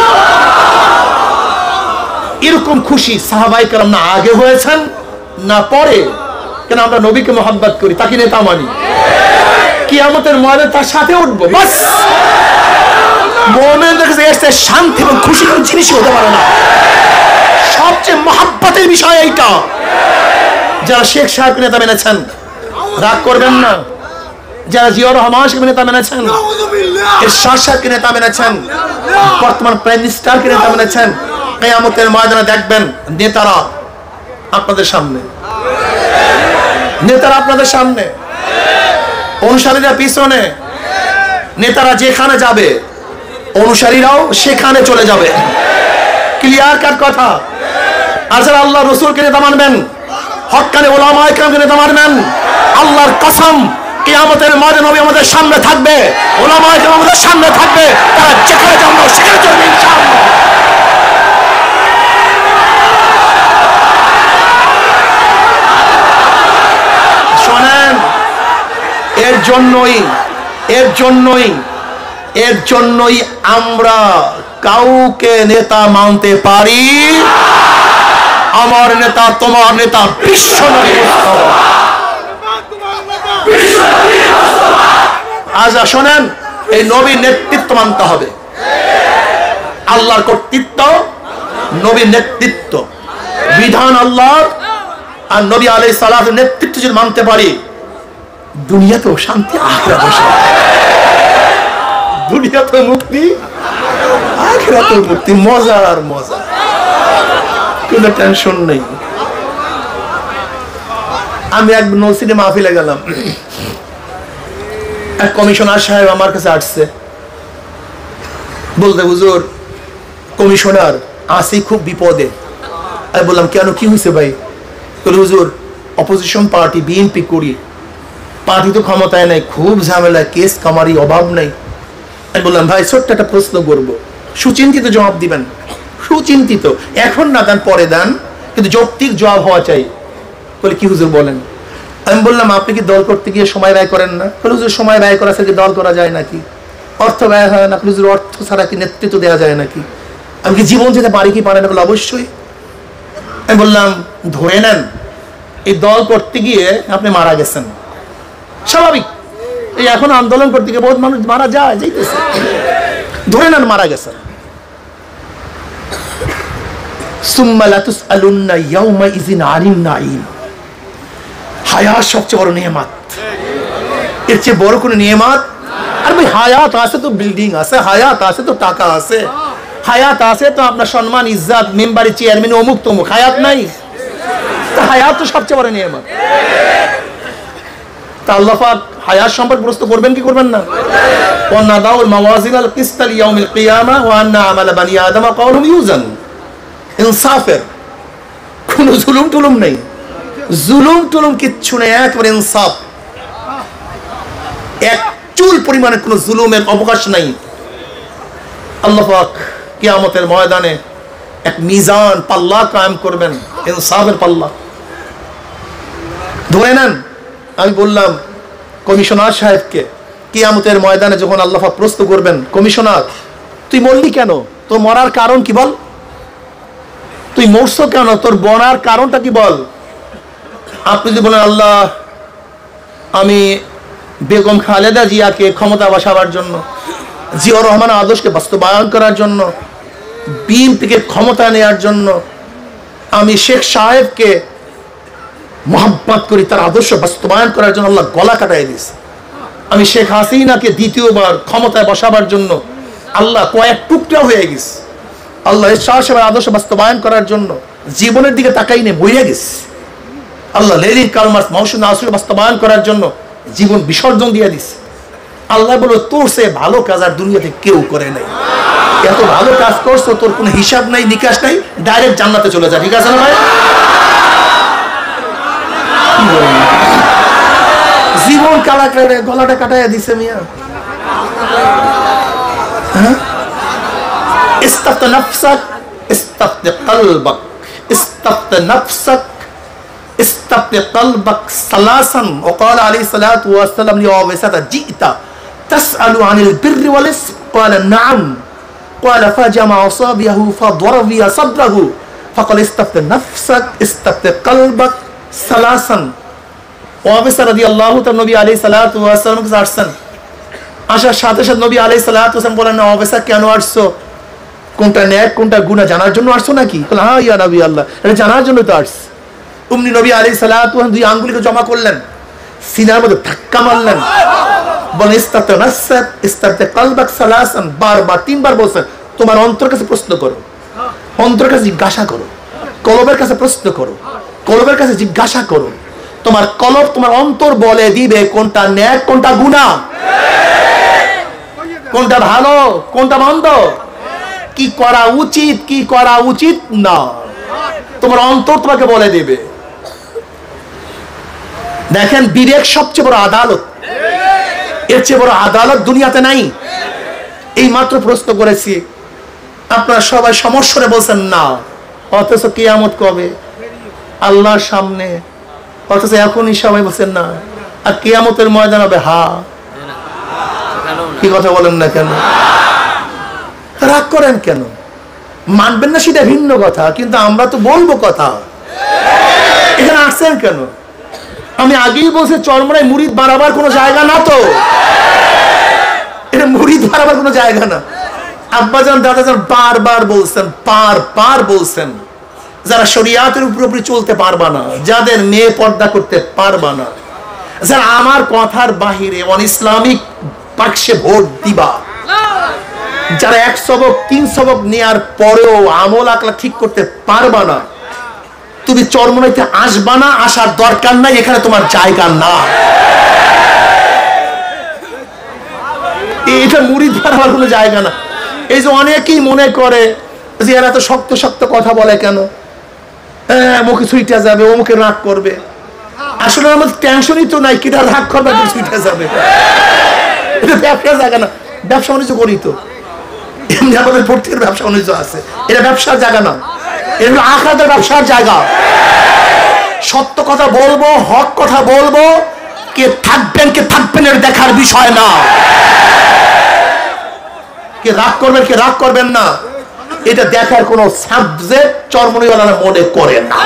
এরকম খুশি সাহাবায়ে কেরাম না আগে হয়েছেন না পরে। কেন? আমরা নবীকে মহব্বত করি, তাকে নেতা মানি, কিয়ামতের ময়দানে তার সাথে উঠবো। বাস, মুমিনদের কাছে এসে শান্তি এবং খুশি কোনো জিনিসই হতে পারে না। সবচেয়ে মহব্বতের বিষয় এইটা। যারা শেখ সাহেবকে নেতা মেনেছেন, রাগ করবেন না, যারা জিয়াউর রহমানকে নেতা মেনেছেন, এরশাদ সাহেবকে নেতা মেনেছেন, বর্তমান প্রাইম মিনিস্টারকে নেতা মেনেছেন, কিয়ামতের ময়দানে দেখবেন নেতারা আপনাদের সামনে, নেতারা আপনাদের সামনে, অনুসারীরা পিছনে। নেতারা যেখানে যাবে অনুসারীরাও সেখানে চলে যাবে। ক্লিয়ার কাট কথা। আর যারা আল্লাহ রসুলকে নেতা মানবেন, হক্কানি ওলামায়ে কেরামকে নেতা মানবেন, আল্লাহর কসম কিয়ামতের ময়দানে নবী আমাদের সামনে থাকবে, ওলামায়ে কেরাম আমাদের সামনে থাকবে, তারা যেখানে যাবো সেখানে চলবে ইনশাআল্লাহ। শোনেন, এর জন্যই আমরা কাউকে নেতা মানতে পারি। আমার নেতা, তোমার নেতা বিশ্ব নবী মুস্তাফা। আচ্ছা শোনেন, এই নবীর নেতৃত্ব মানতে হবে। আল্লাহর কর্তৃত্ব, নবীর নেতৃত্ব, বিধান আল্লাহর আর নবী আলাইহিস সালামের নেতৃত্ব যদি মানতে পারি, দুনিয়াতেও শান্তি, আখিরাতেও শান্তি। দুনিয়াতেও মুক্তি, আখিরাতেও মুক্তি, মজা আর মজা, কোনো টেনশন নেই। আমি এক নসিনে মাহফিলে গেলাম, এক কমিশনার সাহেব আমার কাছে আসছে, বলতে হুজুর কমিশনার আসি খুব বিপদে। আমি বললাম কেন, কি হয়েছে ভাই? বলে হুজুর অপোজিশন পার্টি বিএনপি করি, পার্টি তো ক্ষমতায় নাই, খুব ঝামেলা, কেস কামারি অভাব নাই। আমি বললাম ভাই ছোট্ট একটা প্রশ্ন করবো, সুচিন্তিত জবাব দিবেন, সুচিন্তিত, এখন না দেন পরে দেন, কিন্তু যৌক্তিক জবাব হওয়া চাই। বলে কি হুজুর বলেন? আমি বললাম আপনি কি দল করতে গিয়ে সময় ব্যয় করেন না? বলে হুজুর সময় ব্যয় করা থেকে দল করা যায় নাকি? অর্থ ব্যয় হয় না? হুজুর অর্থ ছাড়া কি নেতৃত্ব দেওয়া যায় নাকি? আমি কি জীবন যেতে পারি কি পারে না? বলে অবশ্যই। আমি বললাম ধরে নেন এই দল করতে গিয়ে আপনি মারা গেছেন, স্বাভাবিক, এই এখন আন্দোলন করতে গিয়ে বহুত মানুষ মারা যায়, যাইতেছে, ধরে নেন মারা গেছেন। সুম্মা লাতুসআলুন্না ইয়াউমাইযিন আনিন নাঈম। হায়াত সবচেয়ে বড় নিয়ামত, এর চেয়ে বড় কোনো নিয়ামত আর ভাই হায়াত আছে তো বিল্ডিং আছে, হায়াত আছে তো টাকা আছে, হায়াত আছে তো আপনার সম্মান ইজ্জত, মেম্বারি চেয়ারম্যান অমুক তমুক, হায়াত নাই? হায়াত তো সবচেয়ে বড় নিয়ামত। তা আল্লাহ পাক হায়াত সম্পর্কে প্রশ্ন করবেন কি করবেন না? ওয়া নাদাউল মাওয়াজিনাল কিসতা লিয়াউমিল কিয়ামা ওয়া আন্না আমালা বানি আদম কাওলুম ইউজান। ইনসাফের কোনো জুলুম টুলুম নেই, জুলুম টুলুম কিচ্ছু নেই, একেবারে ইনসাফ, এক চুল পরিমাণে কোনো জুলুমের অবকাশ নাই। আল্লাহ পাক কিয়ামতের ময়দানে এক মিজান পাল্লা কায়েম করবেন, ইনসাফের পাল্লা। ধরে নেন আমি বললাম কমিশনার সাহেবকে কিয়ামতের ময়দানে যখন আল্লাহ পাক প্রশ্ন করবেন, কমিশনার তুই মরলি কেন, তোর মরার কারণ কি বল, তুই মরছো কেন, তোর মরার কারণটা কি বল? আপনি যদি বলেন আল্লাহ আমি বেগম খালেদা জিয়াকে ক্ষমতা বসাবার জন্য, জিয়াউর রহমান আদর্শকে বাস্তবায়ন করার জন্য, বিএনপিকে ক্ষমতা নেওয়ার জন্য, আমি শেখ সাহেবকে মোহাব্বত করি, তার আদর্শ বাস্তবায়ন করার জন্য আল্লাহ গলা কাটাই দিয়েছে, আমি শেখ হাসিনাকে দ্বিতীয়বার ক্ষমতায় বসাবার জন্য আল্লাহ কয়েক টুকরা হয়ে গেছে, আল্লাহ শাহ সাহেবের আদর্শ বাস্তবায়ন করার জন্য জীবনের দিকে তাকাই নিয়ে মরে গেছে, আল্লাহ লেলির কালমাস মহসিন আসর বাস্তবায়ন করার জন্য জীবন বিসর্জন দিয়ে দিছে। আল্লাহ বলো তোর সে ভালো কাজ আর দুনিয়াতে কেউ করে নাই, এত ভালো কাজ করছো, তোর কোনো হিসাব নাই নিকাশ নাই, ডাইরেক্ট জান্নাতে চলে যা, ঠিক আছে না ভাই? জীবন কালা করে গলাটা কাটাইয়া দিছে মিয়া। ইস্তাফতা নাফসাক ইস্তাফতা কলবাক, ইস্তাফতা নাফসাক ইস্তাফতা কলবাক সালাসান। وقال عليه الصلاه والسلام لعائشة جئت تسأل عن البر والاسم قال نعم قال فجمع أصابعه فضرب بها صدره فقال استفت نفسك استفت قلبك ثلاثا। ওয়াবিসা রাদিয়াল্লাহু তাআলা নবী আলাইহিস সালাতু ওয়াস সালাম কাছে আসছেন, আসার সাথে সাথে নবী আলাইহিস সালাতু ওয়াস সালাম বলেন ওয়াবিসা কেন আসছো, কোনটা ন্যায় কোনটা গুনাহ জানার জন্য আসছো নাকি? বলে হ্যাঁ ইয়া নবী আল্লাহ, এটা জানার জন্য তো আসছি। উম্মি নবী আলাইহিস সালাতু ওয়াস দুই আঙ্গুলকে জমা করলেন, সিনার মধ্যে ধাক্কা মারলেন, বলেন ইস্তাফতা নাফসাক ইস্তাফতা কলবাক সালাসান, বারবার তিনবার বলছেন তোমার অন্তর কাছে প্রশ্ন করো, অন্তরের কাছে জিজ্ঞাসা করো, কলবের কাছে প্রশ্ন করো, কলবের কাছে জিজ্ঞাসা করো, তোমার কলব তোমার অন্তর বলে দিবে কোনটা ন্যায় কোনটা গুনাহ, কোনটা ভালো কোনটা মন্দ, কি করা উচিত কি করা উচিত না। তোমার অন্তর তোমাকে বলে দিবে। দেখেন বিবেক সবচেয়ে বড় আদালত, এর চেয়ে বড় আদালত দুনিয়াতে নাই। এই মাত্র প্রশ্ন করেছি, আপনারা সবাই সমস্যারে বলছেন না, অথচ কিয়ামত কবে? আল্লাহর সামনে, অথচ এখনই সবাই বলছেন না। আর কিয়ামতের ময়দান হবে হা। কি কথা বলেন না কেন? রাগ করেন কেন? মানবেন না সেটা ভিন্ন কথা, কিন্তু আমরা তো বলবো কথা। এখানে আসছেন কেন? আমি আগেই বলছি চরমরায় মুরিদ বাড়াবার কোনো জায়গা না, তো এটা মুরিদ বাড়াবার কোনো জায়গা না। আব্বাজান দাদাজান বারবার বলছেন, বারবার বলছেন, যারা শরিয়াতের উপরে চলতে পারবা না, যাদের মেয়ে পর্দা করতে পারবা না, যারা আমার কথার বাহিরে অন ইসলামিক বাক্সে ভোট দিবা, যারা 1 সবক 3 সবক নেওয়ার পরেও আমল আকলা ঠিক করতে পারবা না, তুমি চরমনাইতে আসবা না, আসার দরকার নাই, এখানে তোমার জায়গা না। এটা মুরিদ বানাবার কোনো জায়গা না। এই যে অনেকেই মনে করে যে এরা তো শক্ত শক্ত কথা বলে কেন, মুখে ছুইটা যাবে, ও মুখে রাগ করবে। আসলে আমাদের টেনশনই তো নাই, কিটা রাগ করবে, ছুইটা যাবে। এটা ব্যবসার জায়গা না, ব্যবসা বাণিজ্য করি তো, এমনি আমাদের প্রত্যেকের ব্যবসা বাণিজ্য আছে, এটা ব্যবসার জায়গা না, এটা হলো আখিরাতের ব্যবসার জায়গা। সত্য কথা বলবো, হক কথা বলবো, কে থাকবেন কে থাকবেন এর দেখার বিষয় না, কে রাগ করবেন কে রাগ করবেন না, এটা দেখার কোন সাবজেক্ট চরমনিওয়ালারা মনে করে না।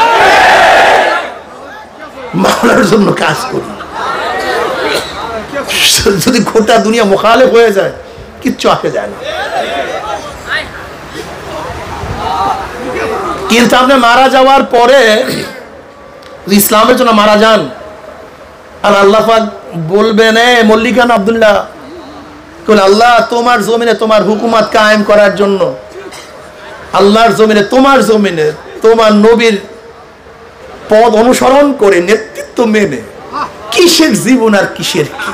মাওলার জন্য কাজ করি, যদি গোটা দুনিয়া মুখালেফ হয়ে যায় কিচ্ছু আসে যায় না। কিন্তু আপনি মারা যাওয়ার পরে ইসলামের জন্য মারা যান, আর আল্লাহ পাক বলবেন, মল্লিকান আব্দুল্লাহ, আল্লাহ তোমার জমিনে তোমার হুকুমত কায়েম করার জন্য, আল্লাহর জমিনে তোমার নবীর পদ অনুসরণ করে নেতৃত্ব মেনে কিসের জীবন আর কিসের কি,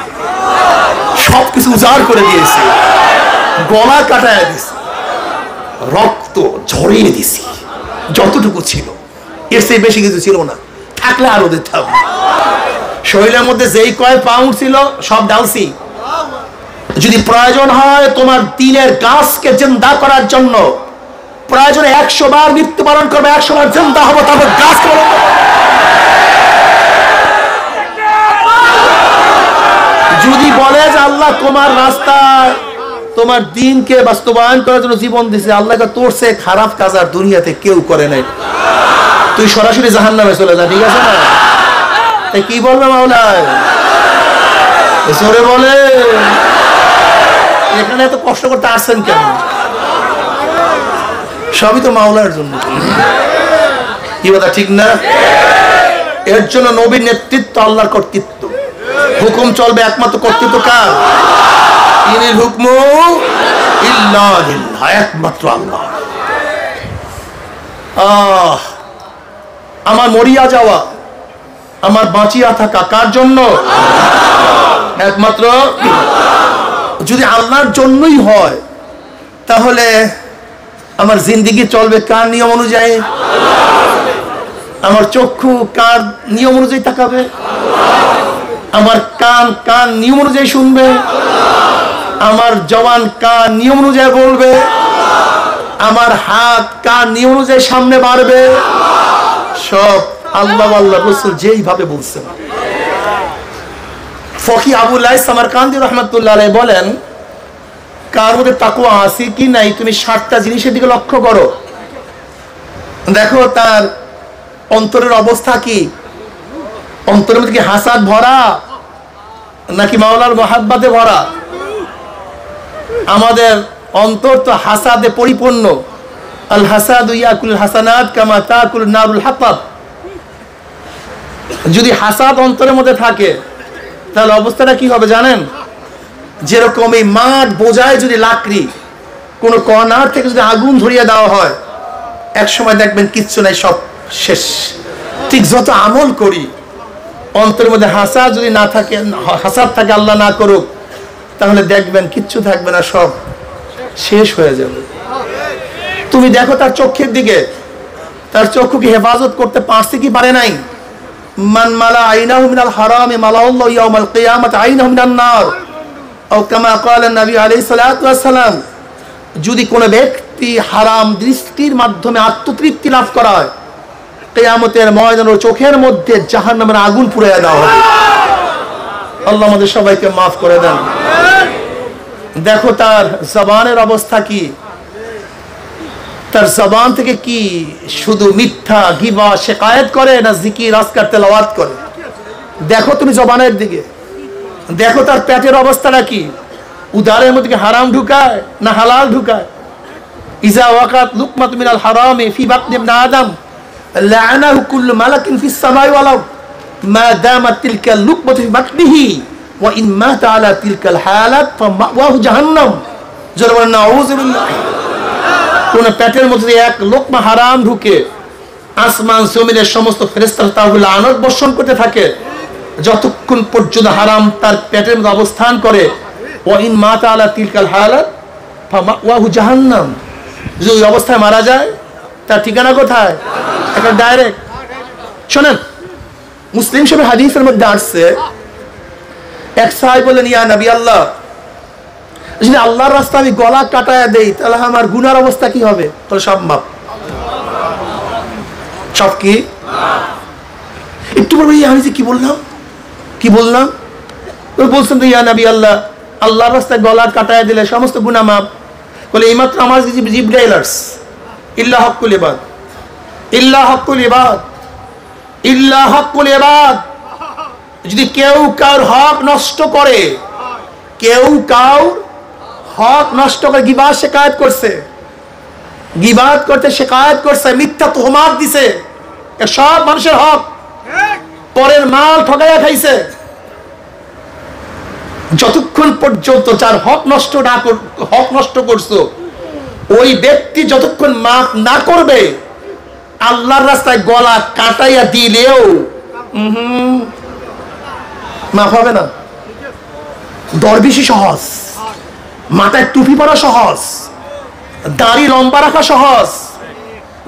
সবকিছু উজাড় করে দিয়েছে, গলা কাটায় দিয়েছে, রক্ত ঝরিয়ে দিছি, যতটুকু ছিল এর চেয়ে বেশি কিছু ছিল না, থাকলে আরো দিতাম। শরীরের মধ্যে যেই কয় পাউন্ড ছিল সব ডালছি, যদি প্রয়োজন হয় তোমার দিনের গাছকে জিন্দা করার জন্য, প্রয়োজনে 100 বার মৃত্যুবরণ করবে, 100 বার জিন্দা হবো, তারপর গাছ করবো। যদি বলে যে আল্লাহ তোমার রাস্তা, তোমার দিনকে বাস্তবায়ন করার জন্য জীবন দিছে, আল্লাহকে তোর সে খারাপ কাজ আর দুনিয়াতে কেউ করে নাই, তুই সরাসরি জাহান্নামে চলে যা, ঠিক আছে না? তাই কি বলবে মাওলা? জোরে বলে, এখানে এত কষ্ট করতে আসছেন কেন? সবই তো মাওলার জন্য, কি কথা ঠিক না? এর জন্য নবীর নেতৃত্ব, আল্লাহর কর্তৃত্ব, হুকুম চলবে একমাত্র কর্তৃত্ব কার? ইনিল হুকমু ইল্লা লিল্লাহ, একমাত্র আল্লাহ। আমার মরিয়া যাওয়া, আমার বাঁচিয়া থাকা কার জন্য? একমাত্র। যদি আল্লাহর জন্যই হয় তাহলে আমার জিন্দেগি চলবে কার নিয়ম অনুযায়ী? আমার চক্ষু কার নিয়ম অনুযায়ী তাকাবে? আমার কান কার নিয়ম অনুযায়ী শুনবে? আমার জবান কার নিয়ম অনুযায়ী বলবে? আমার হাত কার নিয়ম অনুযায়ী সামনে বাড়বে? সব আল্লাহ আল্লাহ রাসূল যেইভাবে বলছেন। ফকি আবুল লাইস সামারকান্দি রহমাতুল্লাহ আলাইহি বলেন, কার মধ্যে তাকওয়া আছে কি নাই তুমি 7টা জিনিসের দিকে লক্ষ্য করো, দেখো তার অন্তরের অবস্থা কি, অন্তরের মধ্যে কি হাসাদ ভরা নাকি মাওলার মহাব্বতে ভরা? আমাদের অন্তর তো হাসাদে পরিপূর্ণ। আল হাসাদু ইয়াকুল হাসানাত কামা তাকুল নারুল হাতাব। যদি হাসাদ অন্তরের মধ্যে থাকে তাহলে অবস্থাটা কি হবে জানেন? যেরকম এই মাঠ বোঝায় যদি লাকড়ি কোন কর্নার থেকে যদি আগুন ধরিয়ে দেওয়া হয়, এক সময় দেখবেন কিচ্ছু নাই, সব শেষ। ঠিক যত আমল করি অন্তরের মধ্যে হাসাদ যদি না থাকে, হাসাদ থাকে, আল্লাহ না করুক, তাহলে দেখবেন কিচ্ছু থাকবে না, সব শেষ হয়ে যাবে। তুমি দেখো তার চোখের দিকে, তার চক্ষুকে হেফাজত করতে পারছে কি পারে নাই? মান মালা আইনাহু মিনাল হারামি মালাল্লাহু ইয়াউমাল কিয়ামাতি আইনাহু মিনান নার আও কামা ক্বালা নবী আলাইহিস সালাতু ওয়াস সালাম। যদি কোনো ব্যক্তি হারাম দৃষ্টির মাধ্যমে আত্মতৃপ্তি লাভ করায়, কিয়ামতের ময়দানে চোখের মধ্যে জাহান্নামের আগুন পুড়িয়ে দেওয়া হবে। আল্লাহ আমাদের সবাইকে মাফ করে দেন। দেখো তার জবানের অবস্থা কি, তার জবান থেকে কি শুধু মিথ্যা গিবা শিকায়ত করে না জিকির আজকার তেলাওয়াত করে? দেখো তুমি জবানের দিকে, দেখো তার পেটের অবস্থাটা কি, উদারের মধ্যে হারাম ঢুকায় না হালাল ঢুকায়? ইজা ওয়াকাত লুকমাতু মিনাল হারামি ফি বাতনি ইবনে আদম লাআনাহু কুল্লু মালাকিন ফিস সামাই ওয়াল আরদ মা দামাত তিলকা লুকমাতু ফি বাতনিহি ওয়া ইন মাতা আলা তিলকাল হালাত ফামাওয়াহু জাহান্নাম। জোরে নাউযু বিল্লাহ। কোন পেটের মধ্যে এক লোকমা হারাম ঢুকে আসমান জমিনের সমস্ত ফেরেশতারা তার লানত বর্ষণ করতে থাকে যতক্ষণ পর্যন্ত হারাম তার পেটের মধ্যে অবস্থান করে। ওয়া ইন মাতা আলা তিলকাল হালাত ফামাওয়াহু জাহান্নাম। যদি ওই অবস্থায় মারা যায় তার ঠিকানা কোথায়? একটা ডাইরেক্ট। শোনেন, মুসলিম শরীফের হাদিসের মধ্যে আসছে, এক সাহাবী বলেন, ইয়া নবী আল্লাহ, যদি আল্লাহর রাস্তায় আমি গলা কাটায়া দেই তাহলে আমার গুনার অবস্থা কি হবে? তাহলে সব মাপ, সব কি? একটু বলবো আমি যে কি বললাম বলছেন তো ইয়া নবী আল্লাহ, আল্লাহর রাস্তায় গলা কাটায়া দিলে সমস্ত গুনাহ মাপ। বলে এইমাত্র আমার জিবরাইল আসছে, ইল্লা হক্কুল ইবাদ, ইল্লা হক্কুল ইবাদ, ইল্লা হক্কুল ইবাদ। যদি কেউ কার হক নষ্ট করে, কেউ কার হক নষ্ট করে, গিবাত শিকায়ত করছে, গিবাত করতে শিকায়ত করছে, মিথ্যা তুহমাত দিছে, সব মানুষের হক, পরের মাল ঠকাইয়া খাইছে, যতক্ষণ পর্যন্ত যার হক নষ্ট করছো ওই ব্যক্তি যতক্ষণ মাফ না করবে, আল্লাহর রাস্তায় গলা কাটাইয়া দিলেও মাফ হবে না। দরবেশি সহজ, মাথায় টুপি পরা সহজ, দাড়ি লম্বা রাখা সহজ,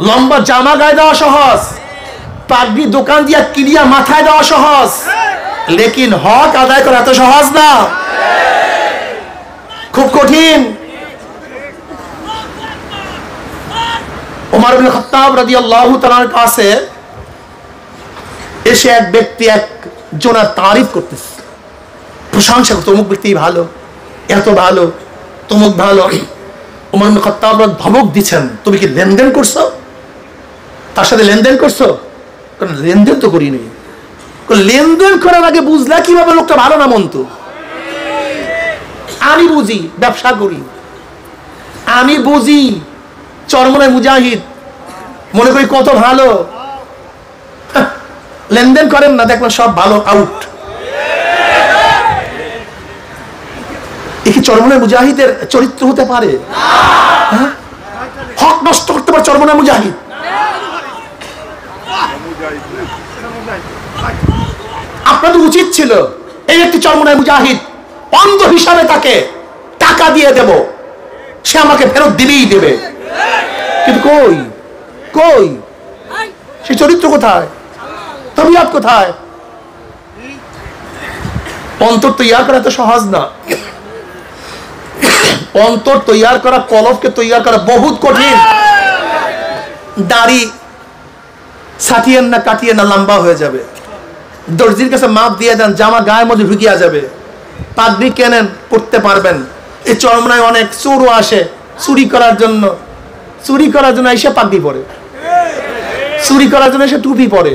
লম্বা জামা গায়ে দেওয়া সহজ, পাগড়ি দোকান দিয়া কিনিয়া মাথায় দেওয়া সহজ, লেকিন হক আদায় করা এত সহজ না, খুব কঠিন। ওমর ইবনে খাত্তাব রাদিয়াল্লাহু তাআলার কাছে এসে এক ব্যক্তি একজনের তারিফ করতেছে, প্রশংসা করতে, অমুক ব্যক্তি ভালো, এত ভালো, তমুক ভালো। ওমর ইবনে খাত্তাব ধমক দিচ্ছেন, তুমি কি লেনদেন করছো? তার সাথে লেনদেন করছো? লেনদেন তো করিনি। লেনদেন করার আগে বুঝলা কিভাবে লোকটা ভালো না মন্দ? আমি বুঝি, ব্যবসা করি, আমি বুঝি, চরমনায় মুজাহিদ, মনে করি কত ভালো। লেনদেন করেন না, দেখবেন সব ভালো আউট। কি চরমনায় মুজাহিদের চরিত্র হতে পারে? হক নষ্ট করতে পারে চরমনায় মুজাহিদ। আপনাদের উচিত ছিল এই একটি চরমনায় মুজাহিদ, অন্ধ হিসাবে তাকে টাকা দিয়ে দেব, সে আমাকে ফেরত দিলেই দেবে। কিন্তু কই সে চরিত্র কোথায়? তবিয়ত কোথায়? অন্তর তৈয়ার করা এত সহজ না। অন্তর তৈয়ার করা, কলবকে তৈয়ার করা বহুত কঠিন। দাড়ি ছাটিয়েন না, কাটিয়ে না, লম্বা হয়ে যাবে। দর্জির কাছে মাপ দিয়ে দেন, জামা গায়ের মধ্যে ঢুকিয়া যাবে। পাগড়ি কেনেন, পড়তে পারবেন। এই চরমনায় অনেক চোরও আসে চুরি করার জন্য এসে পাগড়ি পরে, চুরি করার জন্য এসে টুপি পরে,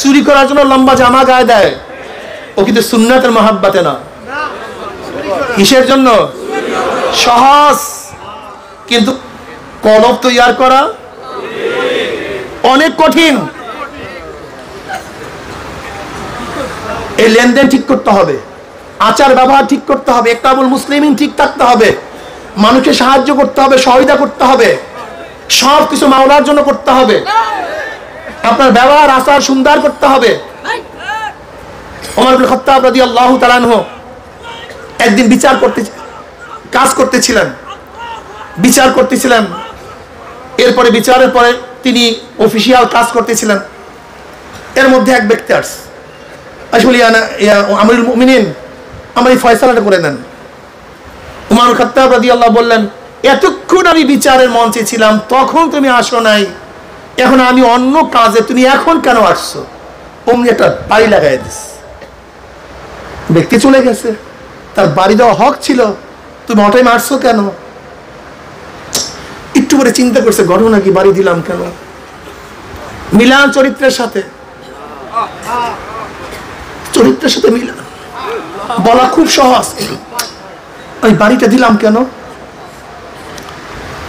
চুরি করার জন্য লম্বা জামা গায়ে দেয়। ও কিন্তু সুন্নাতের মহাব্বতে না। কিসের জন্য? সহজ। কিন্তু কলব তৈয়ার করা অনেক কঠিন। এই লেনদেন ঠিক করতে হবে, আচার ব্যবহার ঠিক করতে হবে, ইকরামুল মুসলিমিন ঠিক থাকতে হবে, মানুষকে সাহায্য করতে হবে, সহায়তা করতে হবে, সব কিছু মাওলার জন্য করতে হবে। আপনার ব্যবহার আচার সুন্দর করতে হবে। ওমর ইবনে খাত্তাব রাদিয়াল্লাহু তাআলা আনহু একদিন বিচার করতেছিলেন। এরপরে বিচারের পরে তিনি অফিসিয়াল কাজ করতেছিলেন, এর মধ্যে এক ব্যক্তি আসছে, আসলে আমিরুল মুমিনিন আমার এই ফয়সালাটা করে দেন। উমর খাত্তাব রাদিয়াল্লাহু বললেন, এতক্ষণ আমি বিচারের মঞ্চে ছিলাম, তখন তুমি আসো নাই, এখন আমি অন্য কাজে, তুমি এখন কেন আসছো? অমনি একটা বাড়ি লাগাই দিস। ব্যক্তি চলে গেছে, তার বাড়ি দেওয়া হক ছিল, তুমি অটাইম আসছো কেন? একটু করে চিন্তা করছে, ঘটনা কি, বাড়ি দিলাম কেন? মিলান চরিত্রের সাথে, চরিত্রের সাথে মিলান বলা খুব সহজ। ওই বাড়িটা দিলাম কেন?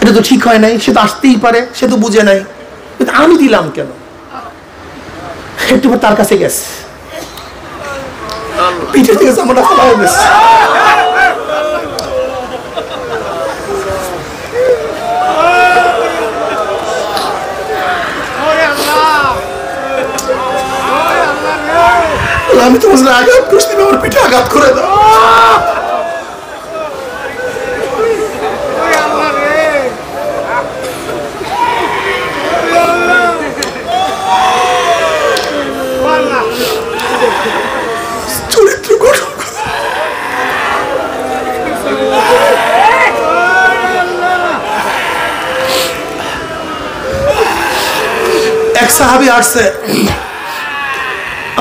এটা তো ঠিক হয় নাই, সে তো আসতেই পারে, সে তো বুঝে নাই, আমি দিলাম কেন? একটু তার কাছে গেছে, পিঠের থেকে জামাটা ফেলা হয়ে গেছে। আমি তো বুঝলাম আঘাত করছি, আমার পিঠে আঘাত করে দাও। চরিত্র গঠন করে এক সাহাবী আসছে,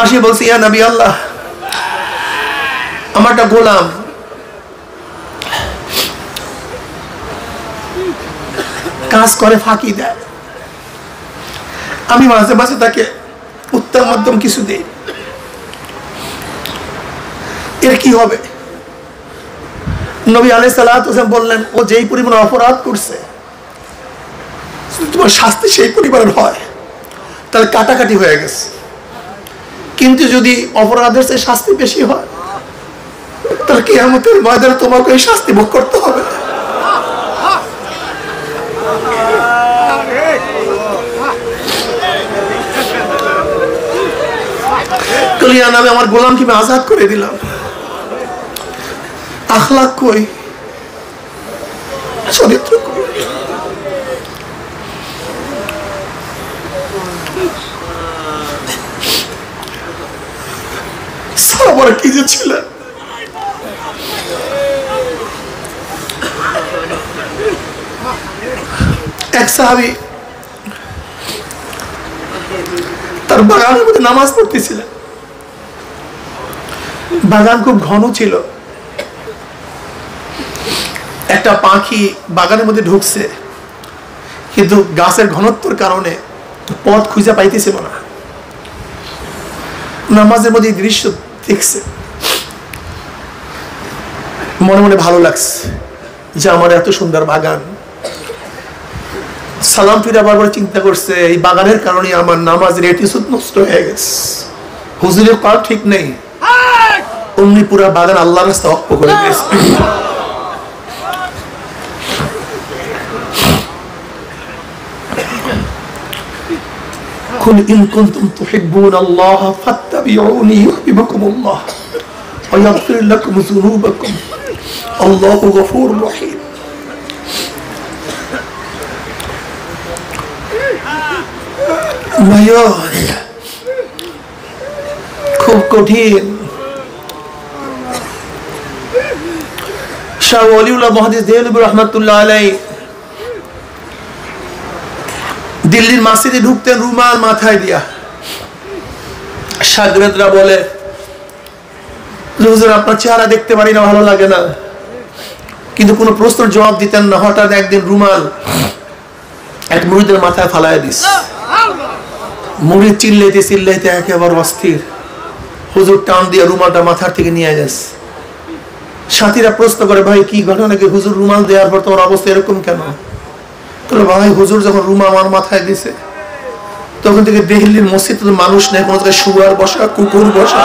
আসি বলছি, ইয়া নবী আল্লাহ, আমার একটা গোলাম কাজ করে, ফাঁকি দেয়, আমি মাঝে মাঝে তাকে উত্তম মধ্যম কিছু দিই, এর কি হবে? নবী আলাইহিস সালাতু ওয়াস সালাম বললেন, ও যেই পরিমাণ অপরাধ করছে তোমার শাস্তি সেই পরিমাণের হয়, তাহলে কাটাকাটি হয়ে গেছে। কিন্তু যদি অপরাধের চেয়ে শাস্তি বেশি হয়, তাহলে কিয়ামতের ময়দানে তোমাকে এই শাস্তি ভোগ করতে হবে। কলিয়ান, আমি আমার গোলামকে আজাদ করে দিলাম, আখলাক কই, চরিত্র কই? সাহাবারা কি যে ছিলেন! এক সাহাবী তার বাগানের মধ্যে নামাজ পড়তেছিলেন, বাগান খুব ঘন ছিল, একটা পাখি বাগানের মধ্যে ঢুকছে, কিন্তু গাছের ঘনত্বর কারণে পথ খুঁজে পাইতেছিল না। নামাজের মধ্যে দৃশ্য দেখছে, মনে মনে ভালো লাগছে যে আমার এত সুন্দর বাগান। সালাম ফিরে বারবার চিন্তা করছে, এই বাগানের কারণে আমার নামাজের এটিটিউড নষ্ট হয়ে গেছে, হুজুরের কাজ ঠিক নেই, অমনি পুরা বাগান আল্লাহর রাস্তায় ওয়াকফ করে দিয়েছে। কুল ইন কুনতুম তুহিব্বুনাল্লাহ ফাত্তাবিউনি ইউহিব্বুকুমুল্লাহ ওয়া ইয়াগফির লাকুম যুনুবাকুম আল্লাহু গফুরুর রহিম। ভাইয়া, খুব কঠিন। শাহ ওয়ালিউল্লাহ মুহাদ্দিস দেহলভী রাহমাতুল্লাহ আলাইহি দিল্লির মসজিদে ঢুকতেন রুমাল মাথায় দিয়া। শাগরেদরা বলে, হুজুর আপনার চেহারা দেখতে পারি না, ভালো লাগে না, কিন্তু কোনো প্রশ্নের জবাব দিতেন না। হঠাৎ একদিন রুমাল এক মুরিদের মাথায় ফালায় দিস, মুরিদ চিল্লাইতে চিল্লাইতে একেবারে অস্থির, হুজুর টান দিয়ে রুমালটা মাথার থেকে নিয়ে গেছে। সাথীরা প্রশ্ন করে, ভাই কি ঘটনা, কি হুজুর রুমাল দেওয়ার পর তোমার অবস্থা এরকম কেন? ভাই হুজুর যখন রুমাল আমার মাথায় দিছে, তখন থেকে দিল্লির মসজিদে তো মানুষ নেই, কোনো জায়গায় শুয়ার বসা, কুকুর বসা,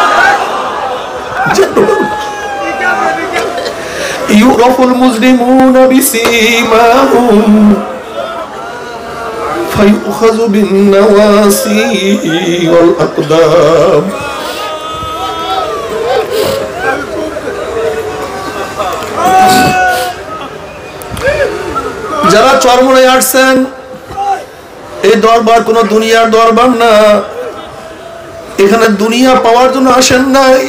ইউরাফুল মুজরিমুনা বিসীমাহুম ফায়ুখাযু বিন-নাওয়াসি ওয়াল আকদাম। যারা চরমনায় আসছেন এই দরবার কোন দুনিয়ার দরবার না, এখানে দুনিয়া পাওয়ার জন্য আসেন নাই,